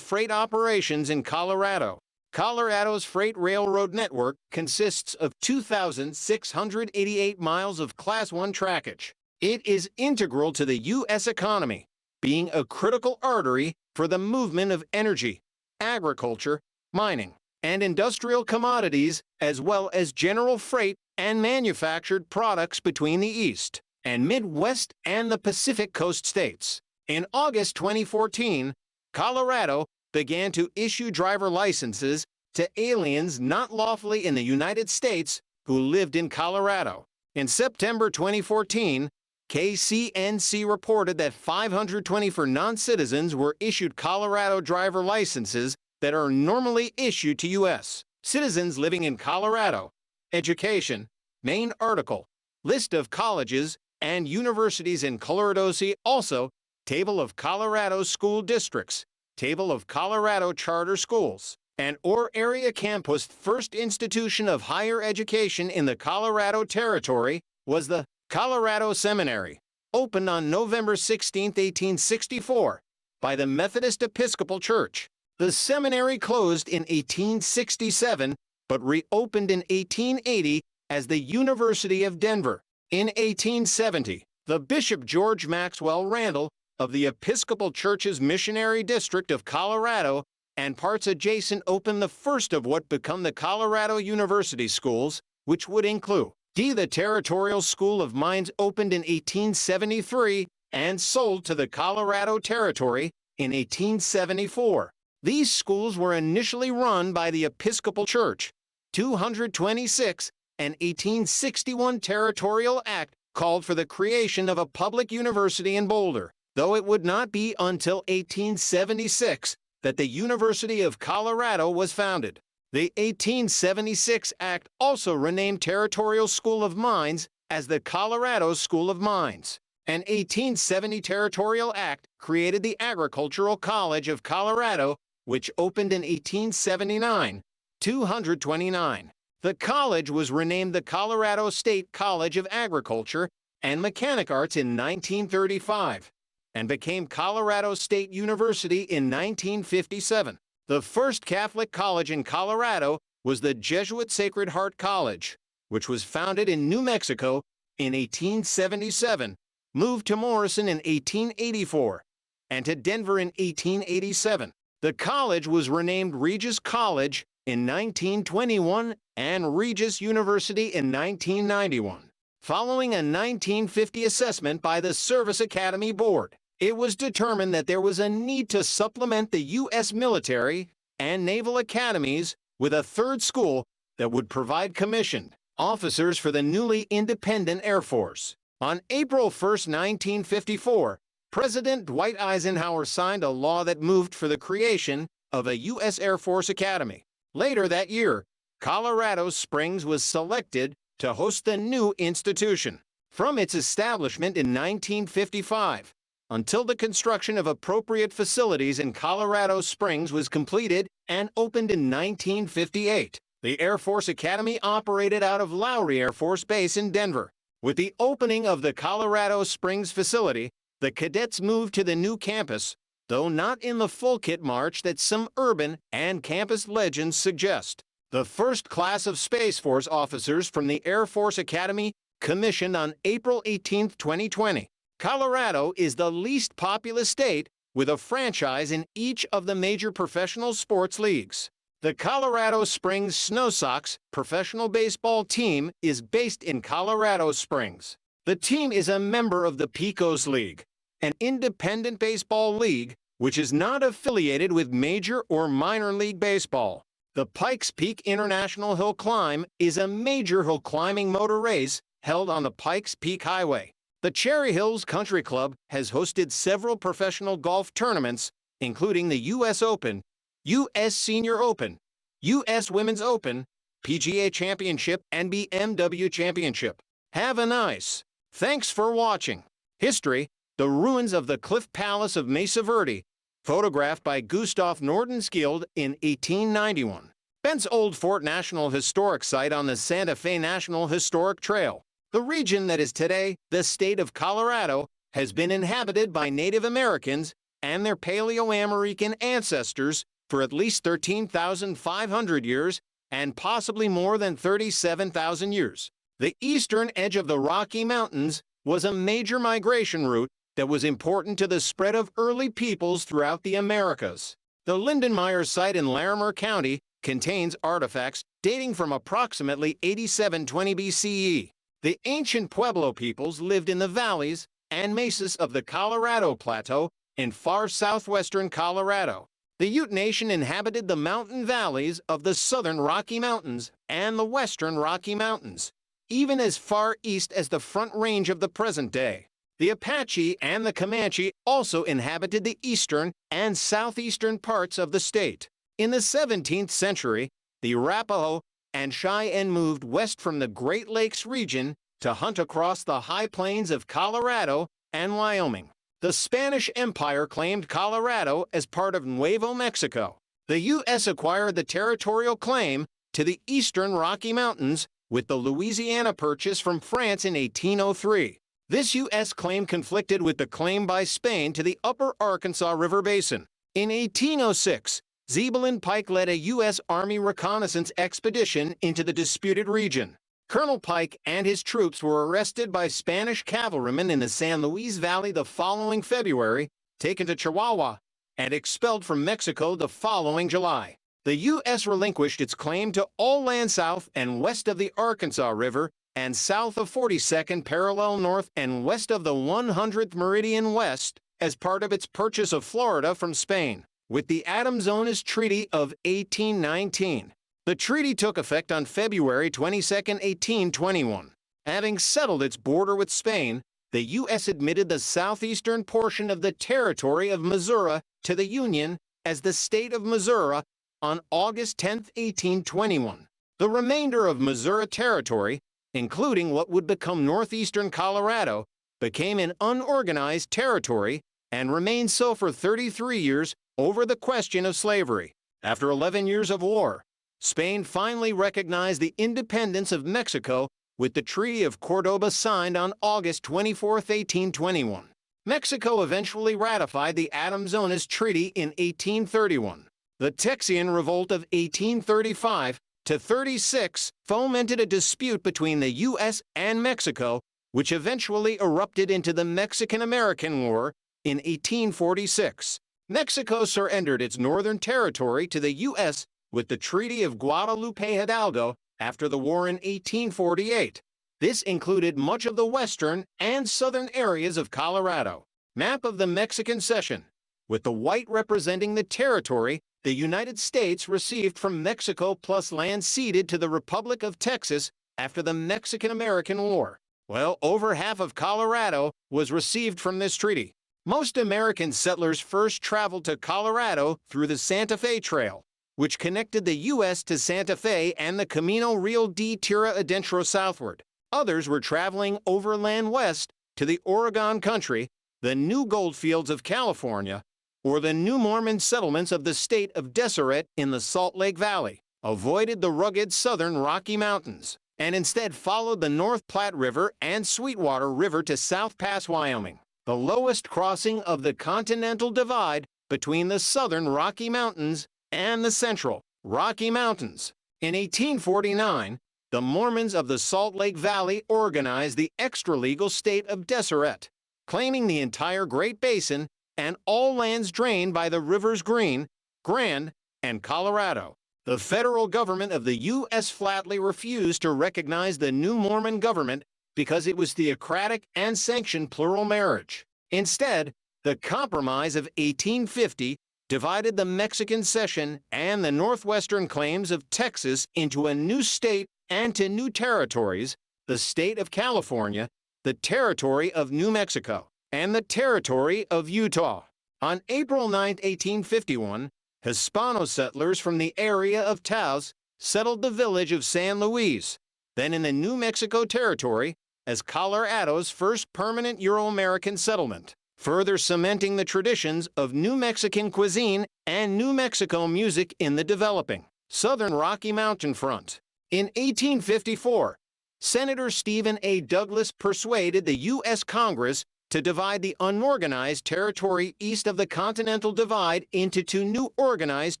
freight operations in Colorado. Colorado's freight railroad network consists of 2,688 miles of Class I trackage. It is integral to the U.S. economy, being a critical artery for the movement of energy, agriculture, mining, and industrial commodities, as well as general freight and manufactured products between the East and Midwest and the Pacific Coast states. In August 2014, Colorado began to issue driver licenses to aliens not lawfully in the United States who lived in Colorado. In September 2014, KCNC reported that 524 non-citizens were issued Colorado driver licenses that are normally issued to U.S. citizens living in Colorado. Education, Maine article, list of colleges and universities in Colorado. See also, Table of Colorado School Districts, Table of Colorado Charter Schools, and or area campus. First institution of higher education in the Colorado Territory was the Colorado Seminary, opened on November 16, 1864, by the Methodist Episcopal Church. The seminary closed in 1867, but reopened in 1880 as the University of Denver. In 1870, the Bishop George Maxwell Randall of the Episcopal Church's Missionary District of Colorado and parts adjacent opened the first of what become the Colorado University Schools, which would include the Territorial School of Mines, opened in 1873 and sold to the Colorado Territory in 1874. These schools were initially run by the Episcopal Church. 226 and 1861 Territorial Act called for the creation of a public university in Boulder, though it would not be until 1876 that the University of Colorado was founded. The 1876 Act also renamed Territorial School of Mines as the Colorado School of Mines. An 1870 Territorial Act created the Agricultural College of Colorado, which opened in 1879. 229. The college was renamed the Colorado State College of Agriculture and Mechanic Arts in 1935 and became Colorado State University in 1957. The first Catholic college in Colorado was the Jesuit Sacred Heart College, which was founded in New Mexico in 1877, moved to Morrison in 1884, and to Denver in 1887. The college was renamed Regis College in 1921 and Regis University in 1991, following a 1950 assessment by the Service Academy Board. it was determined that there was a need to supplement the U.S. military and naval academies with a third school that would provide commissioned officers for the newly independent Air Force. On April 1, 1954, President Dwight Eisenhower signed a law that moved for the creation of a U.S. Air Force Academy. Later that year, Colorado Springs was selected to host the new institution. From its establishment in 1955 until the construction of appropriate facilities in Colorado Springs was completed and opened in 1958, the Air Force Academy operated out of Lowry Air Force Base in Denver. With the opening of the Colorado Springs facility, the cadets moved to the new campus, though not in the full kit march that some urban and campus legends suggest. The first class of Space Force officers from the Air Force Academy commissioned on April 18, 2020. Colorado is the least populous state with a franchise in each of the major professional sports leagues. The Colorado Springs Snow Sox professional baseball team is based in Colorado Springs. The team is a member of the Pecos League, an independent baseball league which is not affiliated with Major or Minor League Baseball. The Pikes Peak International Hill Climb is a major hill climbing motor race held on the Pikes Peak Highway. The Cherry Hills Country Club has hosted several professional golf tournaments, including the U.S. Open, U.S. Senior Open, U.S. Women's Open, PGA Championship, and BMW Championship. Have a nice. Thanks for watching. History: the ruins of the Cliff Palace of Mesa Verde, photographed by Gustav Nordenskjöld in 1891. Bent's Old Fort National Historic Site on the Santa Fe National Historic Trail. The region that is today the state of Colorado has been inhabited by Native Americans and their Paleo-American ancestors for at least 13,500 years and possibly more than 37,000 years. The eastern edge of the Rocky Mountains was a major migration route that was important to the spread of early peoples throughout the Americas. The Lindenmeyer site in Larimer County contains artifacts dating from approximately 8720 BCE. The ancient Pueblo peoples lived in the valleys and mesas of the Colorado Plateau in far southwestern Colorado. The Ute Nation inhabited the mountain valleys of the southern Rocky Mountains and the western Rocky Mountains, even as far east as the Front Range of the present day. The Apache and the Comanche also inhabited the eastern and southeastern parts of the state. In the 17th century, the Arapaho and Cheyenne moved west from the Great Lakes region to hunt across the high plains of Colorado and Wyoming. The Spanish Empire claimed Colorado as part of Nuevo Mexico. The U.S. acquired the territorial claim to the eastern Rocky Mountains with the Louisiana Purchase from France in 1803. This U.S. claim conflicted with the claim by Spain to the upper Arkansas River Basin. In 1806, Zebulon Pike led a U.S. Army reconnaissance expedition into the disputed region. Colonel Pike and his troops were arrested by Spanish cavalrymen in the San Luis Valley the following February, taken to Chihuahua, and expelled from Mexico the following July. The U.S. relinquished its claim to all land south and west of the Arkansas River and south of 42nd parallel north and west of the 100th meridian west as part of its purchase of Florida from Spain. With the Adams-Onis Treaty of 1819. The treaty took effect on February 22, 1821. Having settled its border with Spain, the U.S. admitted the southeastern portion of the territory of Missouri to the Union as the state of Missouri on August 10, 1821. The remainder of Missouri Territory, including what would become northeastern Colorado, became an unorganized territory and remained so for 33 years over the question of slavery. After 11 years of war, Spain finally recognized the independence of Mexico with the Treaty of Cordoba signed on August 24, 1821. Mexico eventually ratified the Adams-Onis Treaty in 1831. The Texian Revolt of 1835-36 fomented a dispute between the U.S. and Mexico, which eventually erupted into the Mexican-American War in 1846. Mexico surrendered its northern territory to the U.S. with the Treaty of Guadalupe Hidalgo after the war in 1848. This included much of the western and southern areas of Colorado. Map of the Mexican Cession, with the white representing the territory the United States received from Mexico plus land ceded to the Republic of Texas after the Mexican-American War. Well, over half of Colorado was received from this treaty. Most American settlers first traveled to Colorado through the Santa Fe Trail, which connected the U.S. to Santa Fe and the Camino Real de Tierra Adentro southward. Others were traveling overland west to the Oregon country, the new goldfields of California, or the new Mormon settlements of the state of Deseret in the Salt Lake Valley, avoided the rugged southern Rocky Mountains, and instead followed the North Platte River and Sweetwater River to South Pass, Wyoming, the lowest crossing of the Continental Divide between the southern Rocky Mountains and the central Rocky Mountains. In 1849, the Mormons of the Salt Lake Valley organized the extra-legal state of Deseret, claiming the entire Great Basin and all lands drained by the rivers Green, Grand, and Colorado. The federal government of the U.S. flatly refused to recognize the new Mormon government because it was theocratic and sanctioned plural marriage. Instead, the Compromise of 1850 divided the Mexican Cession and the northwestern claims of Texas into a new state and two new territories, the state of California, the territory of New Mexico, and the territory of Utah. On April 9, 1851, Hispano settlers from the area of Taos settled the village of San Luis, then in the New Mexico Territory, as Colorado's first permanent Euro-American settlement, further cementing the traditions of New Mexican cuisine and New Mexico music in the developing southern Rocky Mountain front. In 1854, Senator Stephen A. Douglas persuaded the U.S. Congress to divide the unorganized territory east of the Continental Divide into two new organized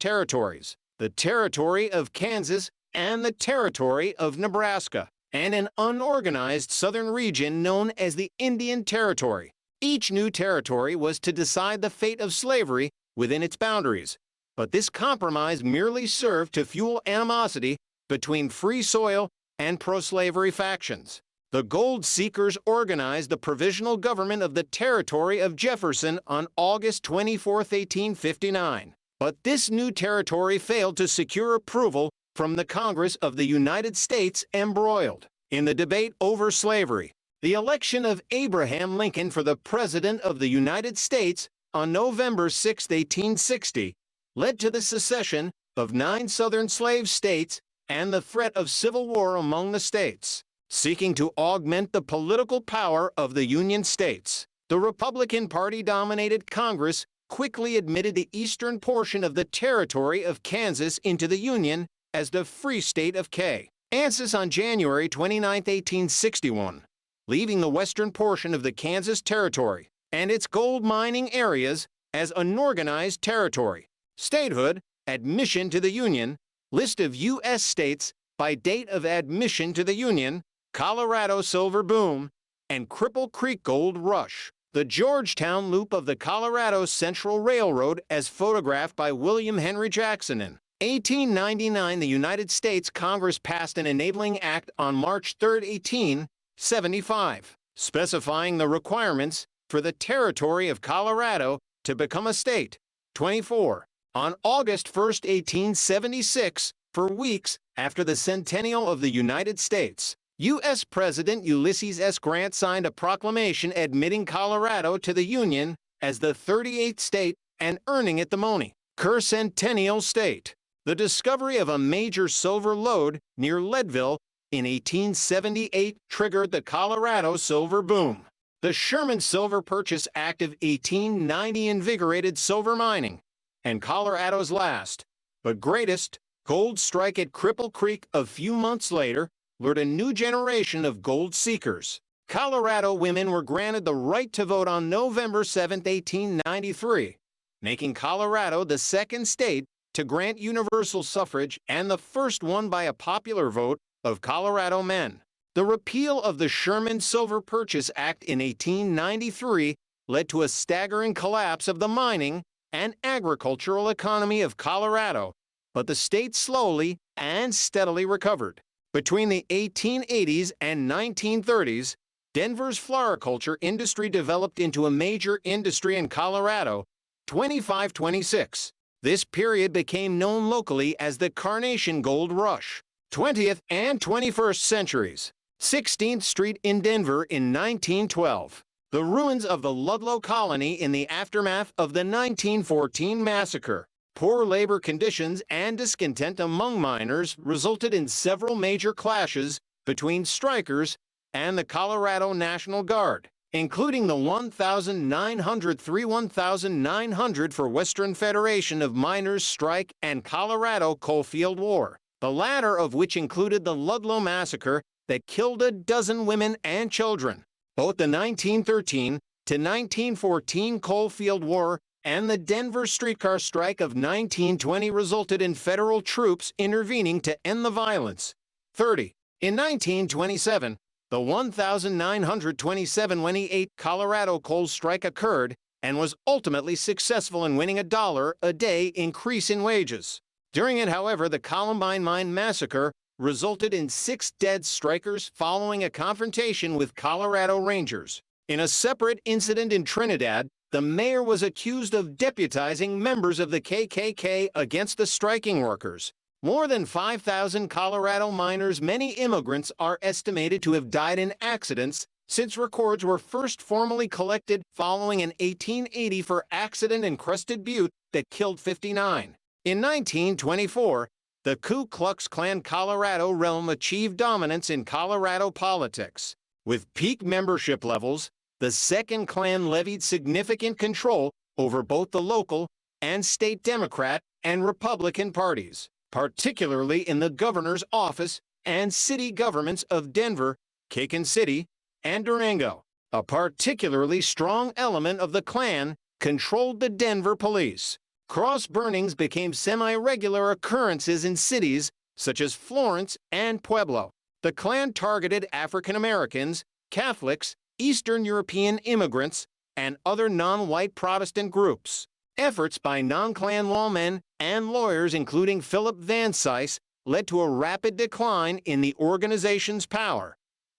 territories, the Territory of Kansas and the Territory of Nebraska, and an unorganized southern region known as the Indian Territory. Each new territory was to decide the fate of slavery within its boundaries, but this compromise merely served to fuel animosity between free soil and pro-slavery factions. The Gold Seekers organized the Provisional Government of the Territory of Jefferson on August 24, 1859. But this new territory failed to secure approval from the Congress of the United States, embroiled in the debate over slavery. The election of Abraham Lincoln for the President of the United States on November 6, 1860, led to the secession of 9 southern slave states and the threat of civil war among the states, seeking to augment the political power of the Union states. The Republican Party-dominated Congress quickly admitted the eastern portion of the territory of Kansas into the Union as the Free State of Kansas on January 29, 1861, leaving the western portion of the Kansas Territory and its gold mining areas as unorganized territory. Statehood, admission to the Union, list of U.S. states by date of admission to the Union, Colorado Silver Boom, and Cripple Creek Gold Rush. The Georgetown Loop of the Colorado Central Railroad as photographed by William Henry Jackson. In 1899, the United States Congress passed an enabling act on March 3, 1875, specifying the requirements for the territory of Colorado to become a state. 24. On August 1, 1876, for weeks after the centennial of the United States, U.S. President Ulysses S. Grant signed a proclamation admitting Colorado to the Union as the 38th state and earning it the moniker Centennial State. The discovery of a major silver lode near Leadville in 1878 triggered the Colorado silver boom. The Sherman Silver Purchase Act of 1890 invigorated silver mining, and Colorado's last, but greatest, gold strike at Cripple Creek a few months later lured a new generation of gold seekers. Colorado women were granted the right to vote on November 7, 1893, making Colorado the second state to grant universal suffrage and the first one by a popular vote of Colorado men. The repeal of the Sherman Silver Purchase Act in 1893 led to a staggering collapse of the mining and agricultural economy of Colorado, but the state slowly and steadily recovered. Between the 1880s and 1930s, Denver's floriculture industry developed into a major industry in Colorado. 2526. This period became known locally as the Carnation Gold Rush. 20th and 21st centuries. 16th Street in Denver in 1912. The ruins of the Ludlow colony in the aftermath of the 1914 massacre. Poor labor conditions and discontent among miners resulted in several major clashes between strikers and the Colorado National Guard, including the 1903-1900 for Western Federation of Miners strike and Colorado Coalfield War, the latter of which included the Ludlow Massacre that killed a dozen women and children. Both the 1913 to 1914 Coalfield War and the Denver streetcar strike of 1920 resulted in federal troops intervening to end the violence. 30. In 1927, the 1927-28 Colorado coal strike occurred and was ultimately successful in winning $1 a day increase in wages. During it, however, the Columbine Mine Massacre resulted in 6 dead strikers following a confrontation with Colorado Rangers. In a separate incident in Trinidad, the mayor was accused of deputizing members of the KKK against the striking workers. More than 5,000 Colorado miners, many immigrants, are estimated to have died in accidents since records were first formally collected following an 1880 accident-encrusted butte that killed 59. In 1924, the Ku Klux Klan Colorado realm achieved dominance in Colorado politics. With peak membership levels, the Second Klan levied significant control over both the local and state Democrat and Republican parties, particularly in the governor's office and city governments of Denver, Cacan City, and Durango. A particularly strong element of the Klan controlled the Denver police. Cross burnings became semi-regular occurrences in cities such as Florence and Pueblo. The Klan targeted African Americans, Catholics, Eastern European immigrants, and other non-white Protestant groups. Efforts by non-Klan lawmen and lawyers, including Philip Van Cise, led to a rapid decline in the organization's power,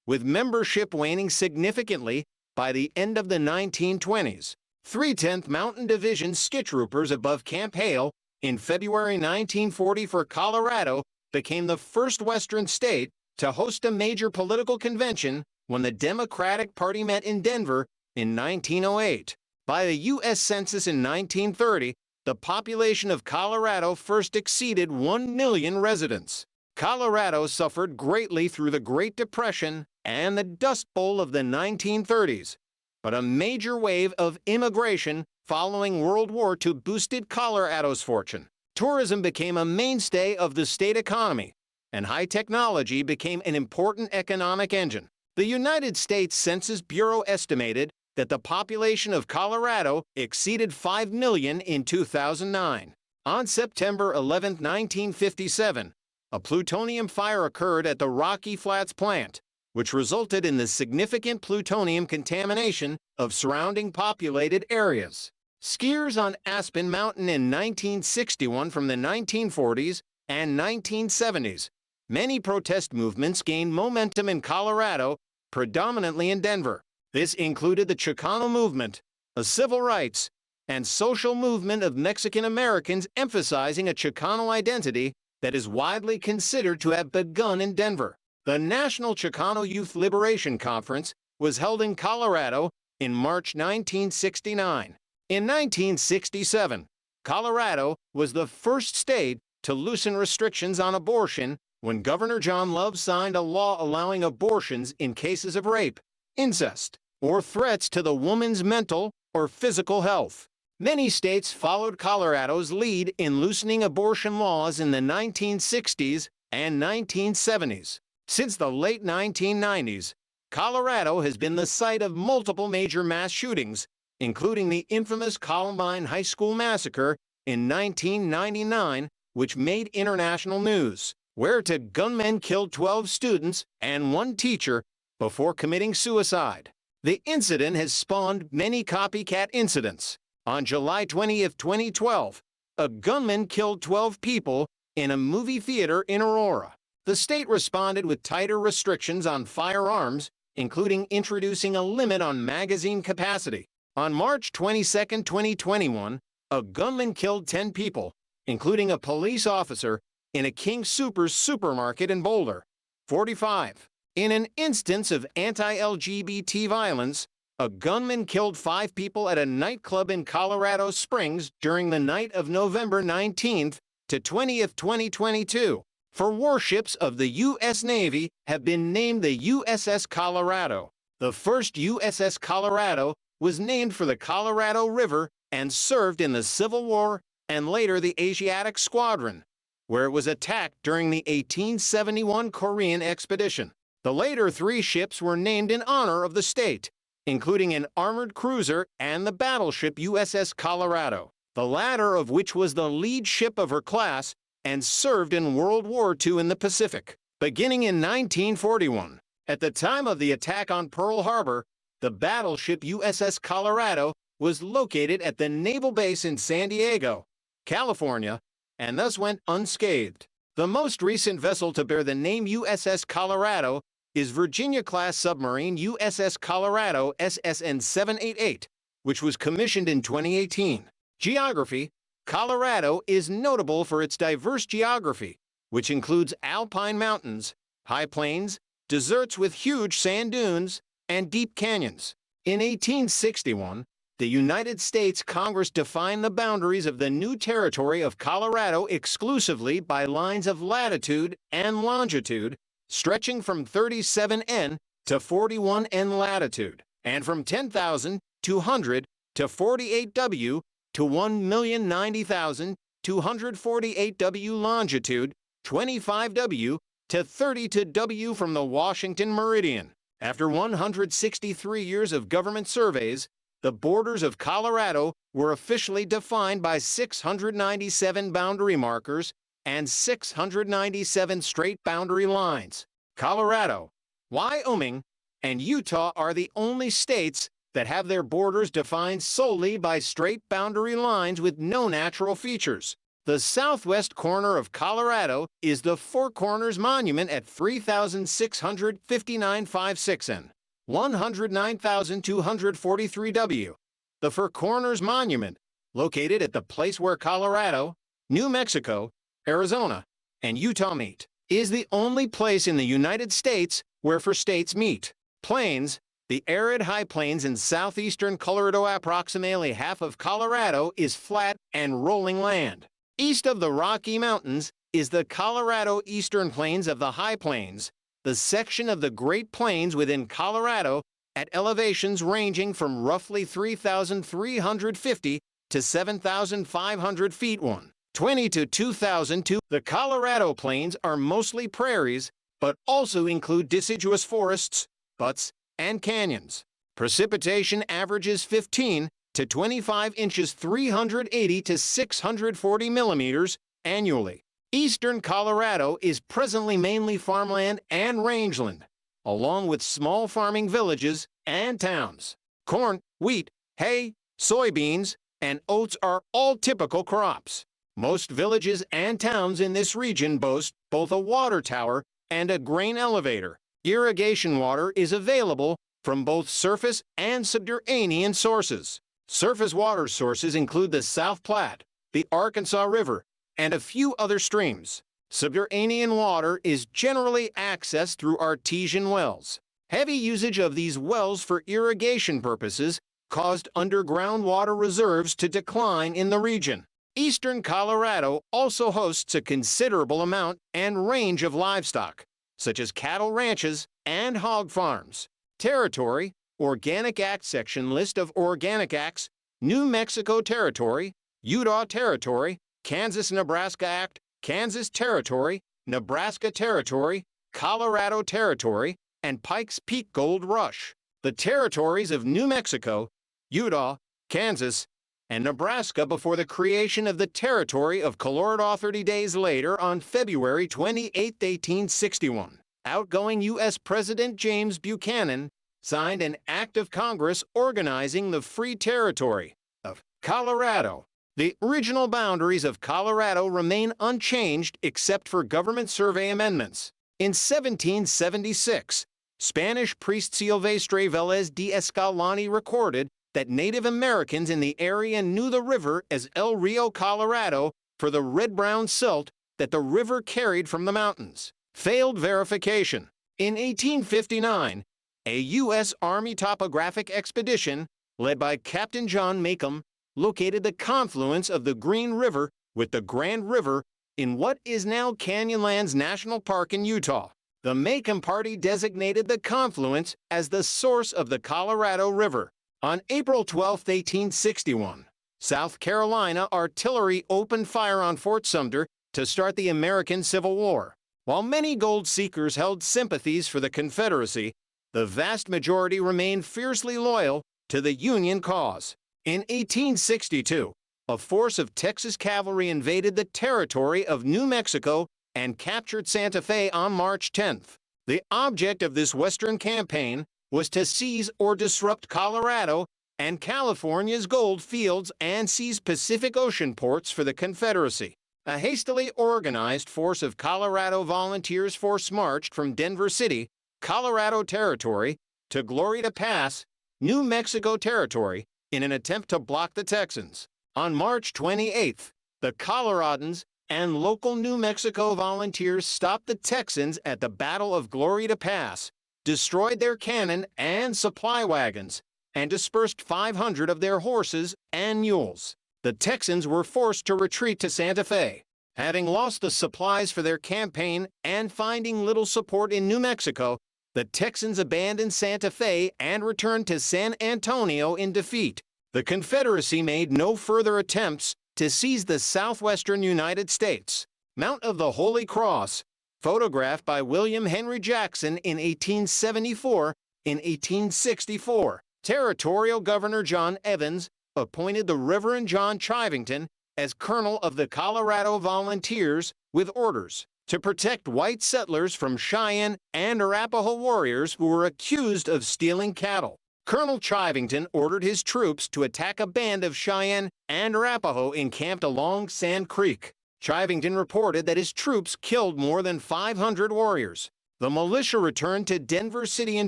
with membership waning significantly by the end of the 1920s. 310th Mountain Division skittroopers above Camp Hale in February 1940 for Colorado became the first Western state to host a major political convention when the Democratic Party met in Denver in 1908. By the U.S. Census in 1930, the population of Colorado first exceeded 1 million residents. Colorado suffered greatly through the Great Depression and the Dust Bowl of the 1930s, but a major wave of immigration following World War II boosted Colorado's fortune. Tourism became a mainstay of the state economy, and high technology became an important economic engine. The United States Census Bureau estimated that the population of Colorado exceeded 5 million in 2009. On September 11, 1957, a plutonium fire occurred at the Rocky Flats plant, which resulted in the significant plutonium contamination of surrounding populated areas. Skiers on Aspen Mountain in 1961 from the 1940s and 1970s. Many protest movements gained momentum in Colorado, predominantly in Denver. This included the Chicano movement, a civil rights and social movement of Mexican Americans emphasizing a Chicano identity that is widely considered to have begun in Denver. The National Chicano Youth Liberation Conference was held in Colorado in March 1969. In 1967, Colorado was the first state to loosen restrictions on abortion when Governor John Love signed a law allowing abortions in cases of rape, incest, or threats to the woman's mental or physical health. Many states followed Colorado's lead in loosening abortion laws in the 1960s and 1970s. Since the late 1990s, Colorado has been the site of multiple major mass shootings, including the infamous Columbine High School massacre in 1999, which made international news, where gunmen killed 12 students and 1 teacher before committing suicide. The incident has spawned many copycat incidents. On July 20, 2012, a gunman killed 12 people in a movie theater in Aurora. The state responded with tighter restrictions on firearms including introducing a limit on magazine capacity. On March 22, 2021, a gunman killed 10 people, including a police officer, in a King Soopers supermarket in Boulder. 45. In an instance of anti-LGBT violence, a gunman killed 5 people at a nightclub in Colorado Springs during the night of November 19th to 20th, 2022. 4 warships of the U.S. Navy have been named the USS Colorado. The first USS Colorado was named for the Colorado River and served in the Civil War and later the Asiatic Squadron, where it was attacked during the 1871 Korean expedition. The later 3 ships were named in honor of the state, including an armored cruiser and the battleship USS Colorado, the latter of which was the lead ship of her class and served in World War II in the Pacific. Beginning in 1941, at the time of the attack on Pearl Harbor, the battleship USS Colorado was located at the naval base in San Diego, California, and thus went unscathed. The most recent vessel to bear the name USS Colorado is Virginia-class submarine USS Colorado SSN 788, which was commissioned in 2018. Geography: Colorado is notable for its diverse geography, which includes alpine mountains, high plains, deserts with huge sand dunes, and deep canyons. In 1861, the United States Congress defined the boundaries of the new territory of Colorado exclusively by lines of latitude and longitude, stretching from 37N to 41N latitude, and from 10,200 to 48W to 1,090,248W longitude, 25W to 32W from the Washington meridian. After 163 years of government surveys, the borders of Colorado were officially defined by 697 boundary markers and 697 straight boundary lines. Colorado, Wyoming, and Utah are the only states that have their borders defined solely by straight boundary lines with no natural features. The southwest corner of Colorado is the Four Corners Monument at 3,659.56 N, 109,243 W. The Four Corners Monument, located at the place where Colorado, New Mexico, Arizona, and Utah meet, is the only place in the United States where 4 states meet. Plains: the arid high plains in southeastern Colorado. Approximately half of Colorado is flat and rolling land. East of the Rocky Mountains is the Colorado Eastern Plains of the High Plains, the section of the Great Plains within Colorado at elevations ranging from roughly 3,350 to 7,500 feet 120 to 2,002. The Colorado Plains are mostly prairies, but also include deciduous forests, buttes, and canyons. Precipitation averages 15 to 25 inches 380 to 640 millimeters annually. Eastern Colorado is presently mainly farmland and rangeland, along with small farming villages and towns. Corn, wheat, hay, soybeans, and oats are all typical crops. Most villages and towns in this region boast both a water tower and a grain elevator. Irrigation water is available from both surface and subterranean sources. Surface water sources include the South Platte, the Arkansas River, and a few other streams. Subterranean water is generally accessed through artesian wells. Heavy usage of these wells for irrigation purposes caused underground water reserves to decline in the region. Eastern Colorado also hosts a considerable amount and range of livestock, such as cattle ranches and hog farms. Territory: Organic Act section list of organic acts: New Mexico Territory, Utah Territory, Kansas-Nebraska Act, Kansas Territory, Nebraska Territory, Colorado Territory, and Pikes Peak Gold Rush. The territories of New Mexico, Utah, Kansas, and Nebraska before the creation of the Territory of Colorado 30 days later on February 28, 1861. Outgoing U.S. President James Buchanan signed an act of Congress organizing the Free Territory of Colorado. The original boundaries of Colorado remain unchanged except for government survey amendments. In 1776, Spanish priest Silvestre Vélez de Escalante recorded that Native Americans in the area knew the river as El Rio Colorado for the red-brown silt that the river carried from the mountains. Failed verification. In 1859, a U.S. Army topographic expedition led by Captain John Macomb located the confluence of the Green River with the Grand River in what is now Canyonlands National Park in Utah. The Macomb party designated the confluence as the source of the Colorado River. On April 12, 1861, South Carolina artillery opened fire on Fort Sumter to start the American Civil War. While many gold seekers held sympathies for the Confederacy, the vast majority remained fiercely loyal to the Union cause. In 1862, a force of Texas cavalry invaded the territory of New Mexico and captured Santa Fe on March 10th. The object of this Western campaign was to seize or disrupt Colorado and California's gold fields and seize Pacific Ocean ports for the Confederacy. A hastily organized force of Colorado volunteers marched from Denver City, Colorado Territory, to Glorieta Pass, New Mexico Territory, in an attempt to block the Texans. On March 28th, the Coloradans and local New Mexico volunteers stopped the Texans at the Battle of Glorieta Pass, destroyed their cannon and supply wagons, and dispersed 500 of their horses and mules. The Texans were forced to retreat to Santa Fe. Having lost the supplies for their campaign and finding little support in New Mexico, the Texans abandoned Santa Fe and returned to San Antonio in defeat. The Confederacy made no further attempts to seize the southwestern United States. Mount of the Holy Cross, photographed by William Henry Jackson in 1874. In 1864, Territorial Governor John Evans appointed the Reverend John Chivington as colonel of the Colorado Volunteers with orders to protect white settlers from Cheyenne and Arapaho warriors who were accused of stealing cattle. Colonel Chivington ordered his troops to attack a band of Cheyenne and Arapaho encamped along Sand Creek. Chivington reported that his troops killed more than 500 warriors. The militia returned to Denver City in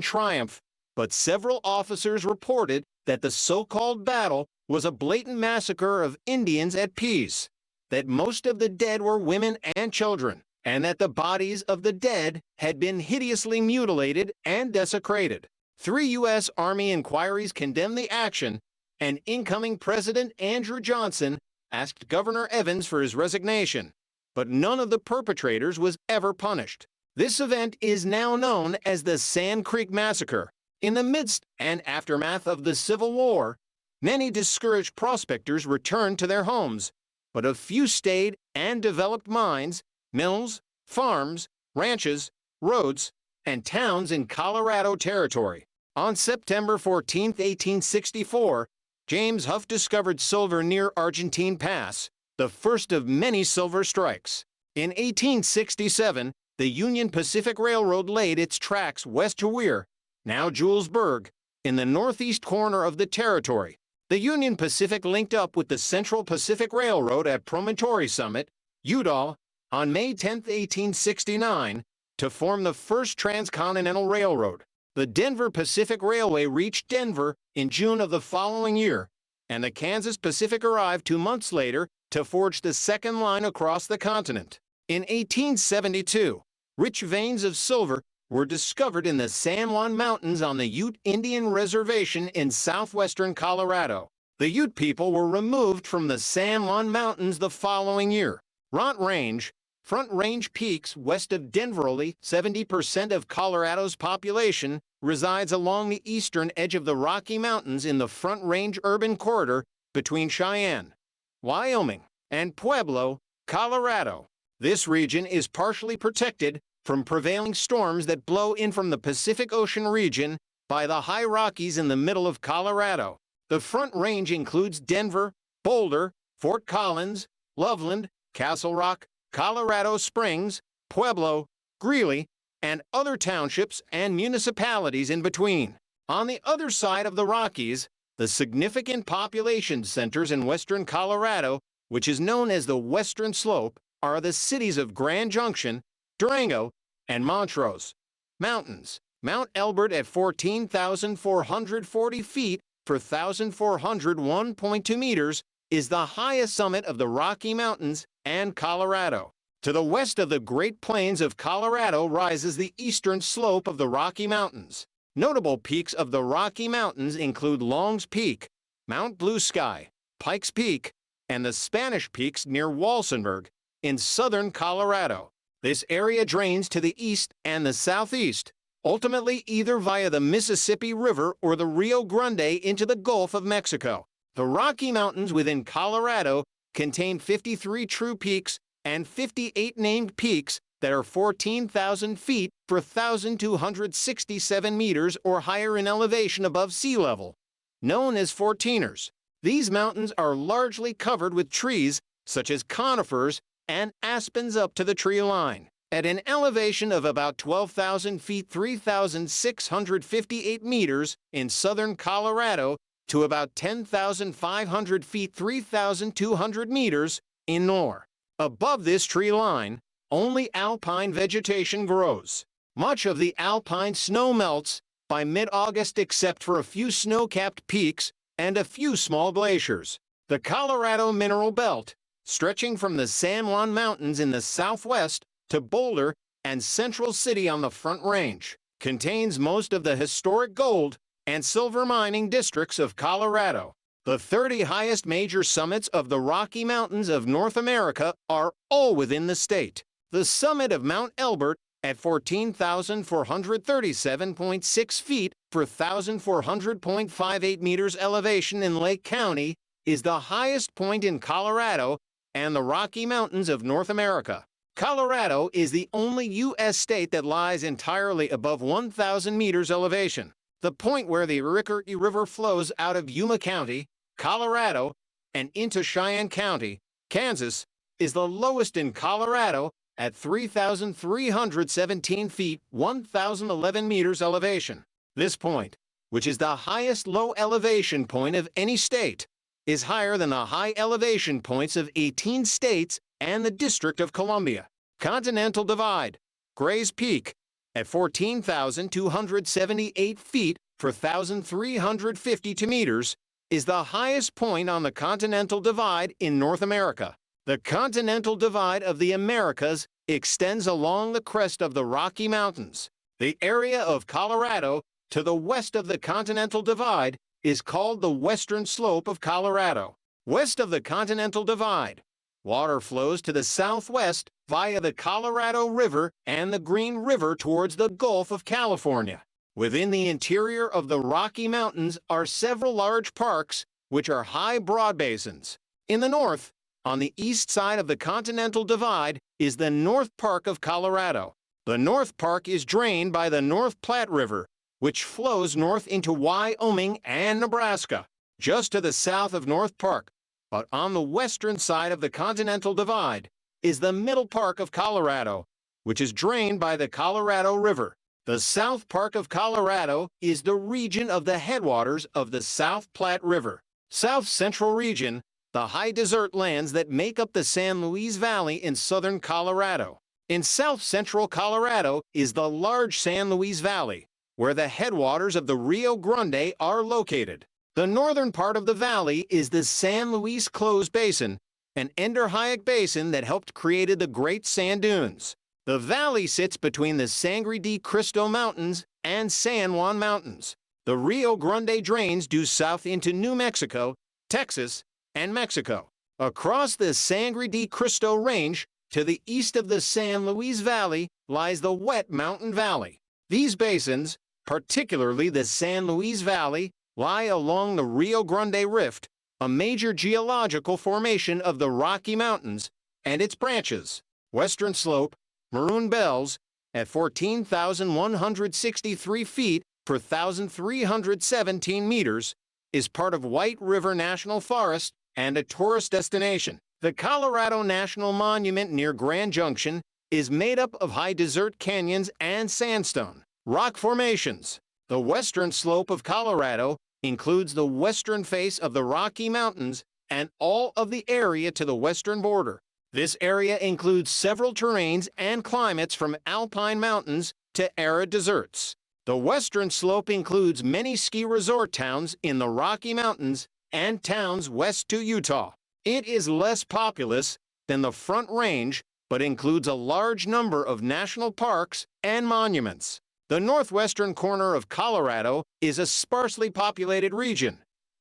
triumph, but several officers reported that the so-called battle was a blatant massacre of Indians at peace, that most of the dead were women and children, and that the bodies of the dead had been hideously mutilated and desecrated. 3 U.S. Army inquiries condemned the action, and incoming President Andrew Johnson asked Governor Evans for his resignation, but none of the perpetrators was ever punished. This event is now known as the Sand Creek Massacre. In the midst and aftermath of the Civil War, many discouraged prospectors returned to their homes, but a few stayed and developed mines, mills, farms, ranches, roads, and towns in Colorado Territory. On September 14, 1864, James Huff discovered silver near Argentine Pass, the first of many silver strikes. In 1867, the Union Pacific Railroad laid its tracks west to Weir, now Julesburg, in the northeast corner of the territory. The Union Pacific linked up with the Central Pacific Railroad at Promontory Summit, Utah, on May 10, 1869, to form the first transcontinental railroad. The Denver Pacific Railway reached Denver in June of the following year, and the Kansas Pacific arrived 2 months later to forge the second line across the continent. In 1872, rich veins of silver were discovered in the San Juan Mountains on the Ute Indian Reservation in southwestern Colorado. The Ute people were removed from the San Juan Mountains the following year. Front Range peaks west of Denver. Only 70% of Colorado's population resides along the eastern edge of the Rocky Mountains in the Front Range urban corridor between Cheyenne, Wyoming, and Pueblo, Colorado. This region is partially protected from prevailing storms that blow in from the Pacific Ocean region by the high Rockies in the middle of Colorado. The Front Range includes Denver, Boulder, Fort Collins, Loveland, Castle Rock, Colorado Springs, Pueblo, Greeley, and other townships and municipalities in between. On the other side of the Rockies, the significant population centers in western Colorado, which is known as the Western Slope, are the cities of Grand Junction, Durango, and Montrose. Mountains. Mount Elbert at 14,440 feet for 1,401.2 meters is the highest summit of the Rocky Mountains and Colorado. To the west of the Great Plains of Colorado rises the eastern slope of the Rocky Mountains. Notable peaks of the Rocky Mountains include Long's Peak, Mount Blue Sky, Pikes Peak, and the Spanish Peaks near Walsenburg in southern Colorado. This area drains to the east and the southeast, ultimately either via the Mississippi River or the Rio Grande into the Gulf of Mexico. The Rocky Mountains within Colorado contain 53 true peaks and 58 named peaks that are 14,000 feet for 1,267 meters or higher in elevation above sea level, known as 14ers. These mountains are largely covered with trees such as conifers and aspens up to the tree line. At an elevation of about 12,000 feet 3,658 meters in southern Colorado to about 10,500 feet 3,200 meters in Nor. Above this tree line, only alpine vegetation grows. Much of the alpine snow melts by mid-August except for a few snow-capped peaks and a few small glaciers. The Colorado Mineral Belt, stretching from the San Juan Mountains in the southwest to Boulder and Central City on the Front Range, contains most of the historic gold and silver mining districts of Colorado. The 30 highest major summits of the Rocky Mountains of North America are all within the state. The summit of Mount Elbert at 14,437.6 feet for 1,400.58 meters elevation in Lake County is the highest point in Colorado and the Rocky Mountains of North America. Colorado is the only U.S. state that lies entirely above 1,000 meters elevation. The point where the Rickety River flows out of Yuma County, Colorado, and into Cheyenne County, Kansas, is the lowest in Colorado at 3,317 feet 1,011 meters elevation. This point, which is the highest low elevation point of any state, is higher than the high elevation points of 18 states and the District of Columbia. Continental Divide, Gray's Peak, at 14,278 feet for 1,352 meters, is the highest point on the Continental Divide in North America. The Continental Divide of the Americas extends along the crest of the Rocky Mountains. The area of Colorado to the west of the Continental Divide is called the western slope of Colorado. West of the Continental Divide, water flows to the southwest via the Colorado River and the Green River towards the Gulf of California. Within the interior of the Rocky Mountains are several large parks, which are high broad basins. In the north, on the east side of the Continental Divide, is the North Park of Colorado. The North Park is drained by the North Platte River, which flows north into Wyoming and Nebraska. Just to the south of North Park, but on the western side of the Continental Divide, is the Middle Park of Colorado, which is drained by the Colorado River. The South Park of Colorado is the region of the headwaters of the South Platte River. South Central Region, the high desert lands that make up the San Luis Valley in southern Colorado. In south central Colorado is the large San Luis Valley, where the headwaters of the Rio Grande are located. The northern part of the valley is the San Luis Closed Basin, an endorheic basin that helped create the Great Sand Dunes. The valley sits between the Sangre de Cristo Mountains and San Juan Mountains. The Rio Grande drains due south into New Mexico, Texas, and Mexico. Across the Sangre de Cristo Range, to the east of the San Luis Valley, lies the Wet Mountain Valley. These basins, particularly the San Luis Valley, lie along the Rio Grande Rift, a major geological formation of the Rocky Mountains, and its branches. Western Slope, Maroon Bells, at 14,163 feet for 1,317 meters, is part of White River National Forest and a tourist destination. The Colorado National Monument near Grand Junction is made up of high desert canyons and sandstone rock formations. The western slope of Colorado includes the western face of the Rocky Mountains and all of the area to the western border. This area includes several terrains and climates from alpine mountains to arid deserts. The western slope includes many ski resort towns in the Rocky Mountains and towns west to Utah. It is less populous than the Front Range, but includes a large number of national parks and monuments. The northwestern corner of Colorado is a sparsely populated region,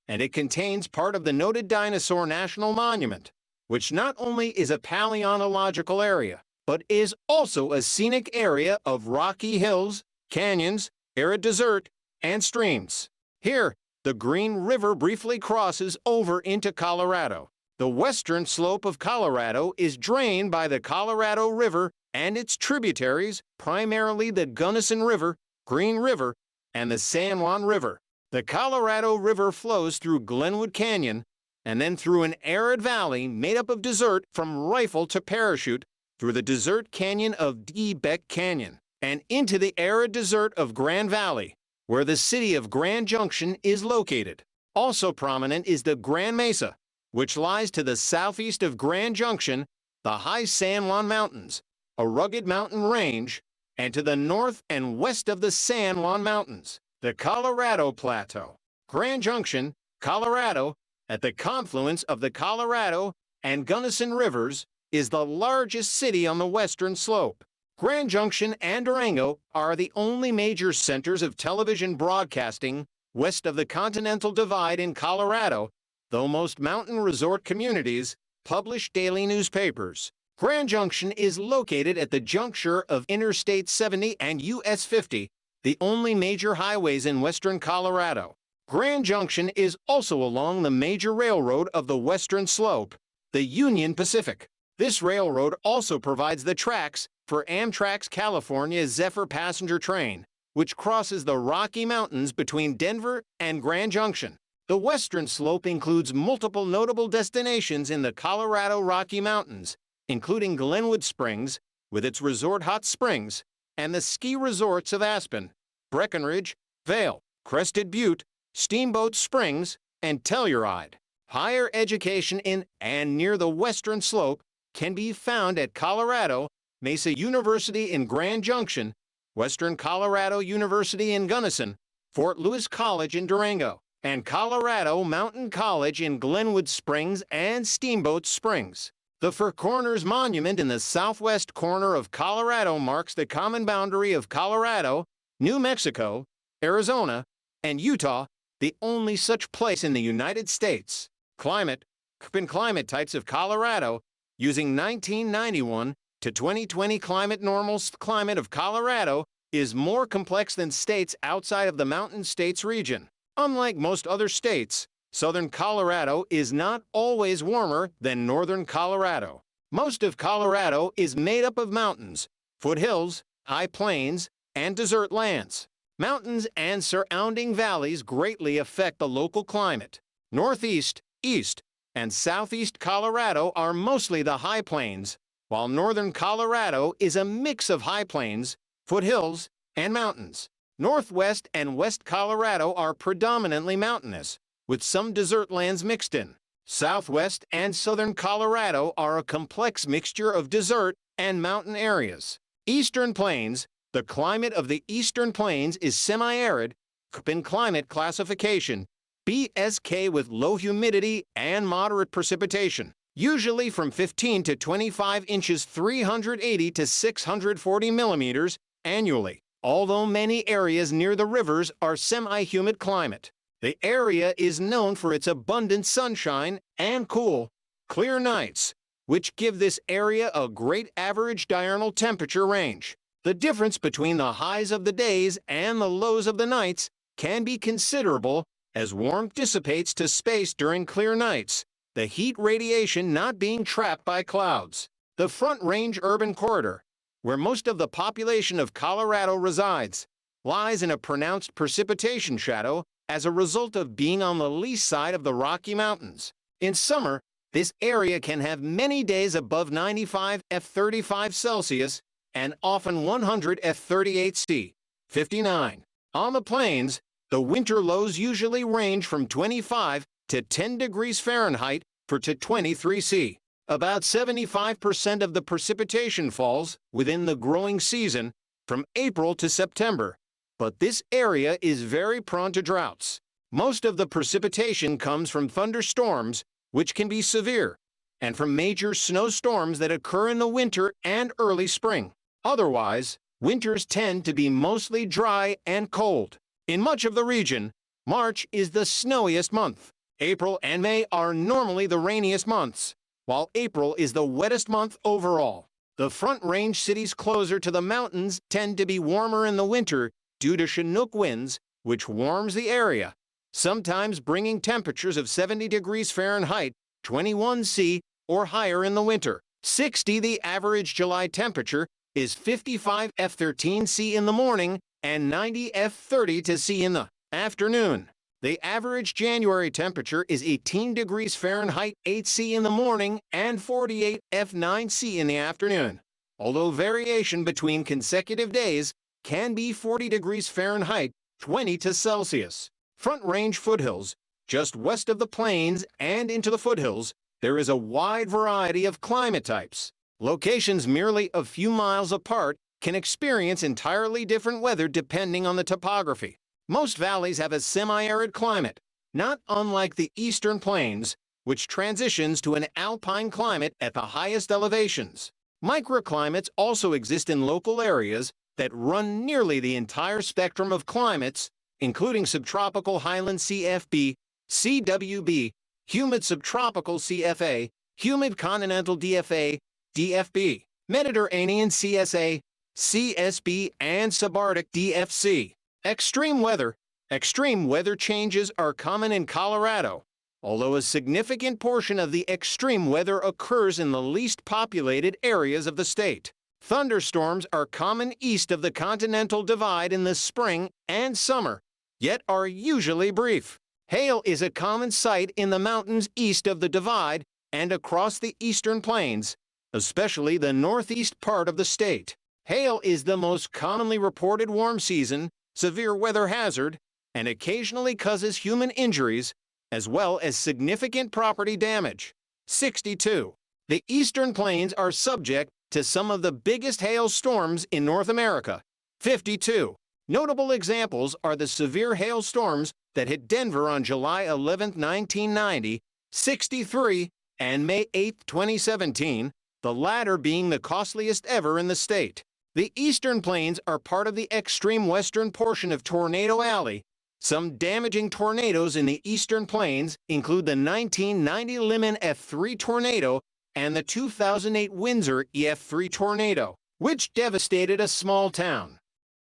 and it contains part of the noted Dinosaur National Monument, which not only is a paleontological area, but is also a scenic area of rocky hills, canyons, arid desert, and streams. Here, the Green River briefly crosses over into Colorado. The western slope of Colorado is drained by the Colorado River and its tributaries, primarily the Gunnison River, Green River, and the San Juan River. The Colorado River flows through Glenwood Canyon and then through an arid valley made up of desert from Rifle to Parachute, through the desert canyon of Beck Canyon, and into the arid desert of Grand Valley, where the city of Grand Junction is located. Also prominent is the Grand Mesa, which lies to the southeast of Grand Junction, the high San Juan Mountains, a rugged mountain range, and to the north and west of the San Juan Mountains, the Colorado Plateau. Grand Junction, Colorado, at the confluence of the Colorado and Gunnison Rivers, is the largest city on the western slope. Grand Junction and Durango are the only major centers of television broadcasting west of the Continental Divide in Colorado, though most mountain resort communities publish daily newspapers. Grand Junction is located at the juncture of Interstate 70 and US 50, the only major highways in western Colorado. Grand Junction is also along the major railroad of the western slope, the Union Pacific. This railroad also provides the tracks for Amtrak's California Zephyr passenger train, which crosses the Rocky Mountains between Denver and Grand Junction. The western slope includes multiple notable destinations in the Colorado Rocky Mountains, including Glenwood Springs, with its resort hot springs, and the ski resorts of Aspen, Breckenridge, Vail, Crested Butte, Steamboat Springs, and Telluride. Higher education in and near the western slope can be found at Colorado Mesa University in Grand Junction, Western Colorado University in Gunnison, Fort Lewis College in Durango, and Colorado Mountain College in Glenwood Springs and Steamboat Springs. The Four Corners Monument in the southwest corner of Colorado marks the common boundary of Colorado, New Mexico, Arizona, and Utah, the only such place in the United States. Climate types of Colorado using 1991 to 2020 climate normals. Climate of Colorado is more complex than states outside of the Mountain States region. Unlike most other states, southern Colorado is not always warmer than northern Colorado. Most of Colorado is made up of mountains, foothills, high plains, and desert lands. Mountains and surrounding valleys greatly affect the local climate. Northeast, east, and southeast Colorado are mostly the high plains, while northern Colorado is a mix of high plains, foothills, and mountains. Northwest and west Colorado are predominantly mountainous, with some desert lands mixed in. Southwest and southern Colorado are a complex mixture of desert and mountain areas. Eastern Plains. The climate of the Eastern Plains is semi-arid, in climate classification, BSK, with low humidity and moderate precipitation, usually from 15 to 25 inches 380 to 640 millimeters annually, although many areas near the rivers are semi-humid climate. The area is known for its abundant sunshine and cool, clear nights, which give this area a great average diurnal temperature range. The difference between the highs of the days and the lows of the nights can be considerable as warmth dissipates to space during clear nights, the heat radiation not being trapped by clouds. The Front Range urban corridor, where most of the population of Colorado resides, lies in a pronounced precipitation shadow as a result of being on the least side of the Rocky Mountains. In summer, this area can have many days above 95 F35 Celsius and often 100 F38 C, 59. On the plains, the winter lows usually range from 25 to 10 degrees Fahrenheit to 23 C. About 75% of the precipitation falls within the growing season, from April to September, but this area is very prone to droughts. Most of the precipitation comes from thunderstorms, which can be severe, and from major snowstorms that occur in the winter and early spring. Otherwise, winters tend to be mostly dry and cold. In much of the region, March is the snowiest month. April and May are normally the rainiest months, while April is the wettest month overall. The Front Range cities closer to the mountains tend to be warmer in the winter due to Chinook winds, which warms the area, sometimes bringing temperatures of 70 degrees Fahrenheit, 21 C, or higher in the winter. 60. The average July temperature is 55 F13 C in the morning and 90 F30 C in the afternoon. The average January temperature is 18 degrees Fahrenheit 8 C in the morning and 48 F9 C in the afternoon, although variation between consecutive days can be 40 degrees Fahrenheit 20 to Celsius. Front Range foothills, just west of the plains and into the foothills, there is a wide variety of climate types. Locations merely a few miles apart can experience entirely different weather depending on the topography. Most valleys have a semi-arid climate, not unlike the eastern plains, which transitions to an alpine climate at the highest elevations. Microclimates also exist in local areas that run nearly the entire spectrum of climates, including subtropical highland CFB, CWB, humid subtropical CFA, humid continental DFA, DFB, Mediterranean CSA, CSB, and subarctic DFC. Extreme weather changes are common in Colorado, although a significant portion of the extreme weather occurs in the least populated areas of the state. Thunderstorms are common east of the Continental Divide in the spring and summer, yet are usually brief. Hail is a common sight in the mountains east of the Divide and across the eastern plains, especially the northeast part of the state. Hail is the most commonly reported warm season severe weather hazard, and occasionally causes human injuries, as well as significant property damage. 62. The eastern plains are subject to some of the biggest hail storms in North America. 52. Notable examples are the severe hailstorms that hit Denver on July 11, 1990, 63, and May 8, 2017, the latter being the costliest ever in the state. The eastern plains are part of the extreme western portion of Tornado Alley. Some damaging tornadoes in the eastern plains include the 1990 Lemon F3 tornado and the 2008 Windsor EF3 tornado, which devastated a small town.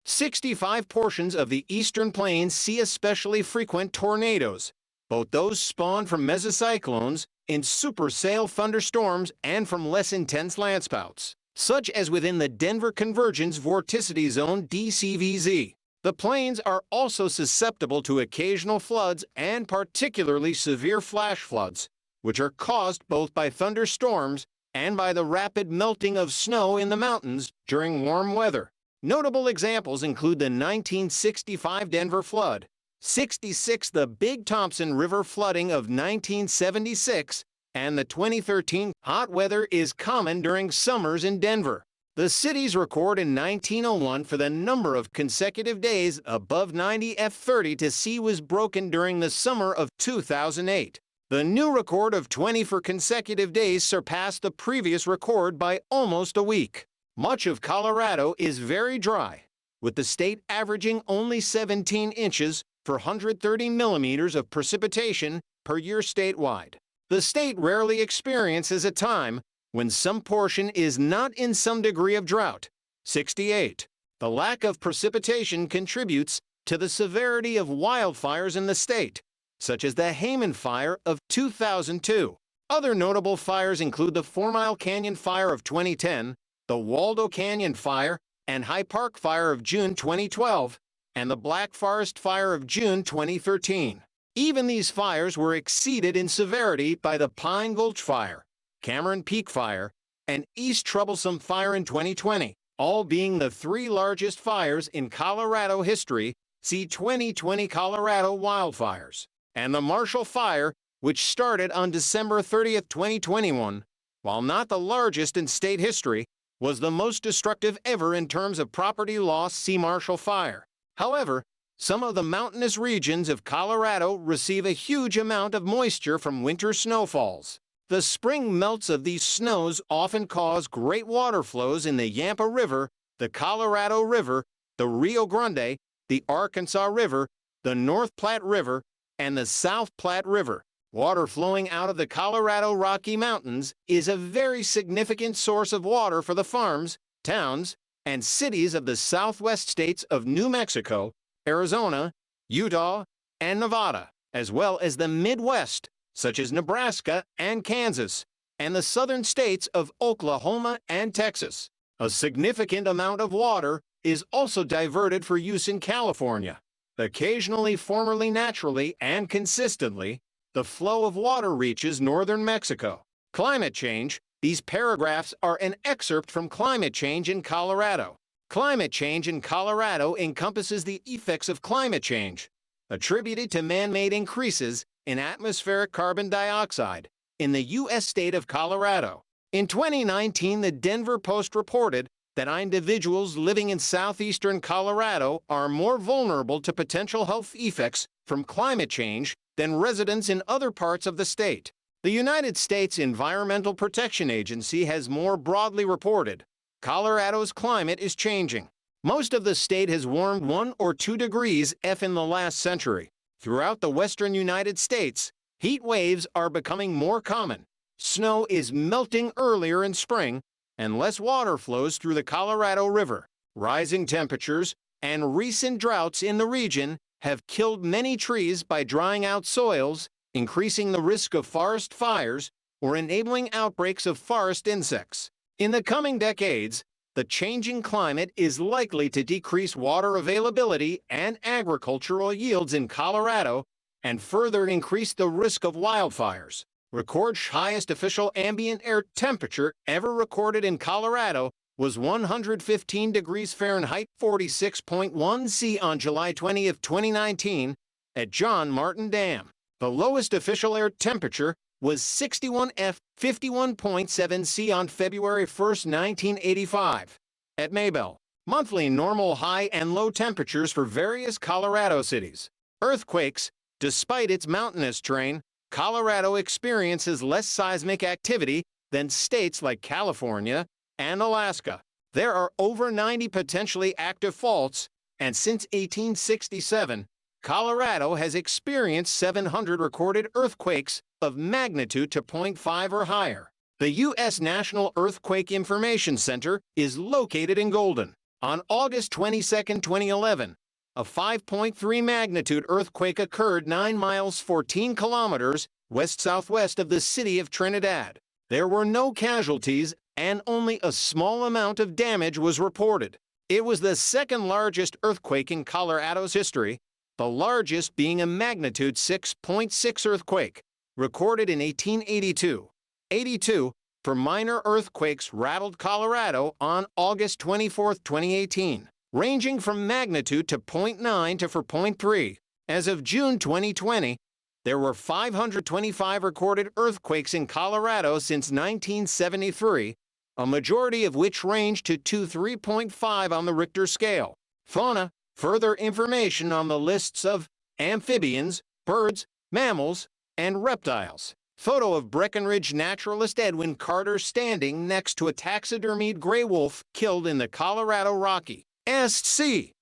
65 portions of the eastern plains see especially frequent tornadoes. Both those spawn from mesocyclones in supercell thunderstorms and from less intense landspouts, such as within the Denver Convergence Vorticity Zone DCVZ. The plains are also susceptible to occasional floods and particularly severe flash floods, which are caused both by thunderstorms and by the rapid melting of snow in the mountains during warm weather. Notable examples include the 1965 Denver flood, 66 the Big Thompson River flooding of 1976, and the 2013 hot weather is common during summers in Denver. The city's record in 1901 for the number of consecutive days above 90 F30 C was broken during the summer of 2008. The new record of 20 for consecutive days surpassed the previous record by almost a week. Much of Colorado is very dry, with the state averaging only 17 inches for 130 millimeters of precipitation per year statewide. The state rarely experiences a time when some portion is not in some degree of drought. 68. The lack of precipitation contributes to the severity of wildfires in the state, such as the Hayman Fire of 2002. Other notable fires include the 4 Mile Canyon Fire of 2010, the Waldo Canyon Fire and High Park Fire of June 2012, and the Black Forest Fire of June 2013. Even these fires were exceeded in severity by the Pine Gulch Fire, Cameron Peak Fire, and East Troublesome Fire in 2020, all being the 3 largest fires in Colorado history. See 2020 Colorado wildfires. And the Marshall Fire, which started on December 30, 2021, while not the largest in state history, was the most destructive ever in terms of property loss. See Marshall Fire. However, some of the mountainous regions of Colorado receive a huge amount of moisture from winter snowfalls. The spring melts of these snows often cause great water flows in the Yampa River, the Colorado River, the Rio Grande, the Arkansas River, the North Platte River, and the South Platte River. Water flowing out of the Colorado Rocky Mountains is a very significant source of water for the farms, towns, and cities of the southwest states of New Mexico, Arizona, Utah, and Nevada, as well as the Midwest, such as Nebraska and Kansas, and the southern states of Oklahoma and Texas. A significant amount of water is also diverted for use in California. Occasionally, formerly naturally, and consistently, the flow of water reaches northern Mexico. Climate change. These paragraphs are an excerpt from Climate Change in Colorado. Climate change in Colorado encompasses the effects of climate change, attributed to man-made increases in atmospheric carbon dioxide in the U.S. state of Colorado. In 2019, the Denver Post reported that individuals living in southeastern Colorado are more vulnerable to potential health effects from climate change than residents in other parts of the state. The United States Environmental Protection Agency has more broadly reported Colorado's climate is changing. Most of the state has warmed 1 or 2 degrees F in the last century. Throughout the western United States, heat waves are becoming more common. Snow is melting earlier in spring, and less water flows through the Colorado River. Rising temperatures and recent droughts in the region have killed many trees by drying out soils, increasing the risk of forest fires, or enabling outbreaks of forest insects. In the coming decades, the changing climate is likely to decrease water availability and agricultural yields in Colorado and further increase the risk of wildfires. Record's highest official ambient air temperature ever recorded in Colorado was 115 degrees Fahrenheit, 46.1 C on July 20, 2019, at John Martin Dam. The lowest official air temperature was 61 F, 51.7 C on February 1, 1985, at Maybell. Monthly normal high and low temperatures for various Colorado cities. Earthquakes. Despite its mountainous terrain, Colorado experiences less seismic activity than states like California and Alaska. There are over 90 potentially active faults, and since 1867, Colorado has experienced 700 recorded earthquakes of magnitude to 0.5 or higher. The U.S. National Earthquake Information Center is located in Golden. On August 22, 2011, a 5.3 magnitude earthquake occurred 9 miles 14 kilometers west-southwest of the city of Trinidad. There were no casualties and only a small amount of damage was reported. It was the second largest earthquake in Colorado's history, the largest being a magnitude 6.6 earthquake, recorded in 1882. 82 for minor earthquakes rattled Colorado on August 24, 2018, ranging from magnitude to 0.9 to 4.3. As of June 2020, there were 525 recorded earthquakes in Colorado since 1973, a majority of which ranged to 3.5 on the Richter scale. Fauna. Further information on the lists of amphibians, birds, mammals, and reptiles. Photo of Breckenridge naturalist Edwin Carter standing next to a taxidermied gray wolf killed in the Colorado Rockies. C.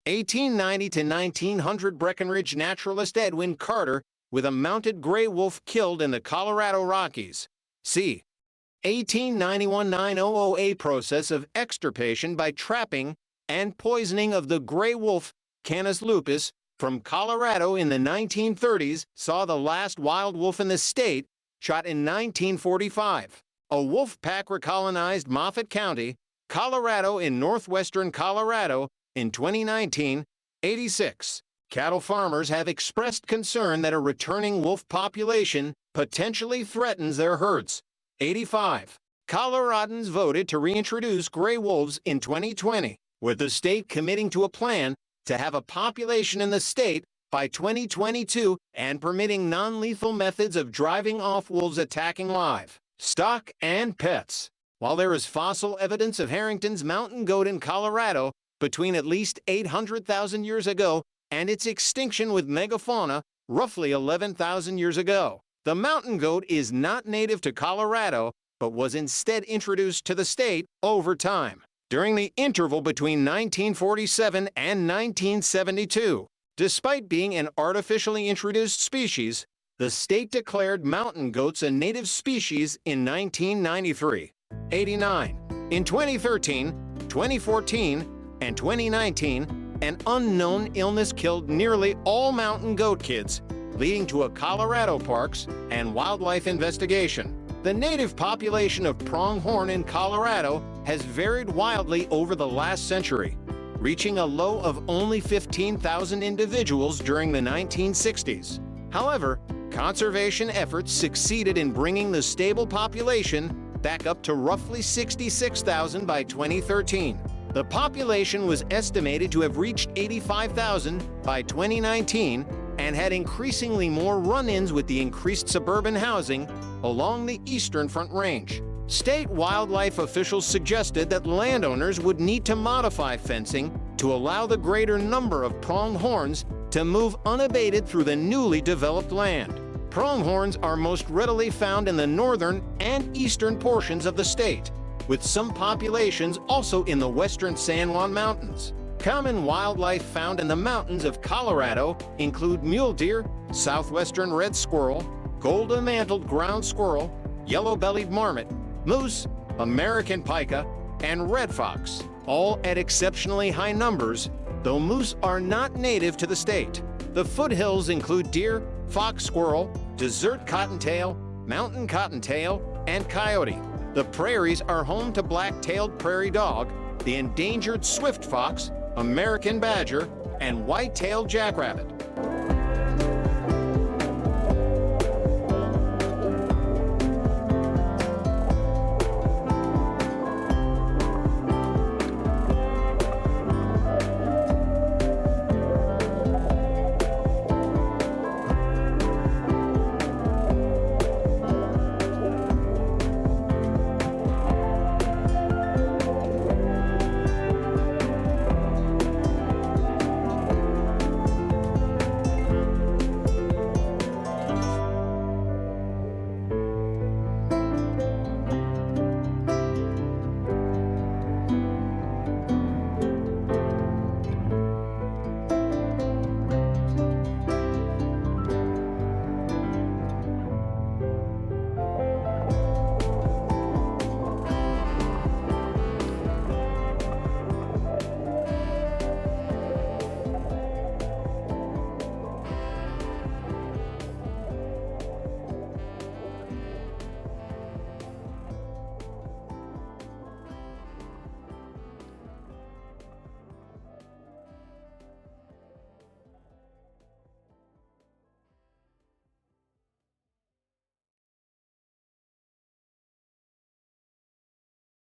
1890 to 1900 Breckenridge naturalist Edwin Carter with a mounted gray wolf killed in the Colorado Rockies. C. 1891-900 process of extirpation by trapping and poisoning of the gray wolf, Canis lupus, from Colorado in the 1930s saw the last wild wolf in the state shot in 1945. A wolf pack recolonized Moffat County, Colorado in northwestern Colorado in 2019. 86. Cattle farmers have expressed concern that a returning wolf population potentially threatens their herds. 85. Coloradans voted to reintroduce gray wolves in 2020, with the state committing to a plan to have a population in the state by 2022 and permitting non-lethal methods of driving off wolves attacking live stock and pets. While there is fossil evidence of Harrington's mountain goat in Colorado, between at least 800,000 years ago and its extinction with megafauna roughly 11,000 years ago. The mountain goat is not native to Colorado, but was instead introduced to the state over time. During the interval between 1947 and 1972, despite being an artificially introduced species, the state declared mountain goats a native species in 1993. 89. In 2013, 2014, and 2019, an unknown illness killed nearly all mountain goat kids, leading to a Colorado Parks and Wildlife investigation. The native population of pronghorn in Colorado has varied wildly over the last century, reaching a low of only 15,000 individuals during the 1960s. However, conservation efforts succeeded in bringing the stable population back up to roughly 66,000 by 2013. The population was estimated to have reached 85,000 by 2019 and had increasingly more run-ins with the increased suburban housing along the eastern Front Range. State wildlife officials suggested that landowners would need to modify fencing to allow the greater number of pronghorns to move unabated through the newly developed land. Pronghorns are most readily found in the northern and eastern portions of the state, with some populations also in the western San Juan Mountains. Common wildlife found in the mountains of Colorado include mule deer, southwestern red squirrel, golden-mantled ground squirrel, yellow-bellied marmot, moose, American pika, and red fox, all at exceptionally high numbers, though moose are not native to the state. The foothills include deer, fox squirrel, desert cottontail, mountain cottontail, and coyote. The prairies are home to black-tailed prairie dog, the endangered swift fox, American badger, and white-tailed jackrabbit.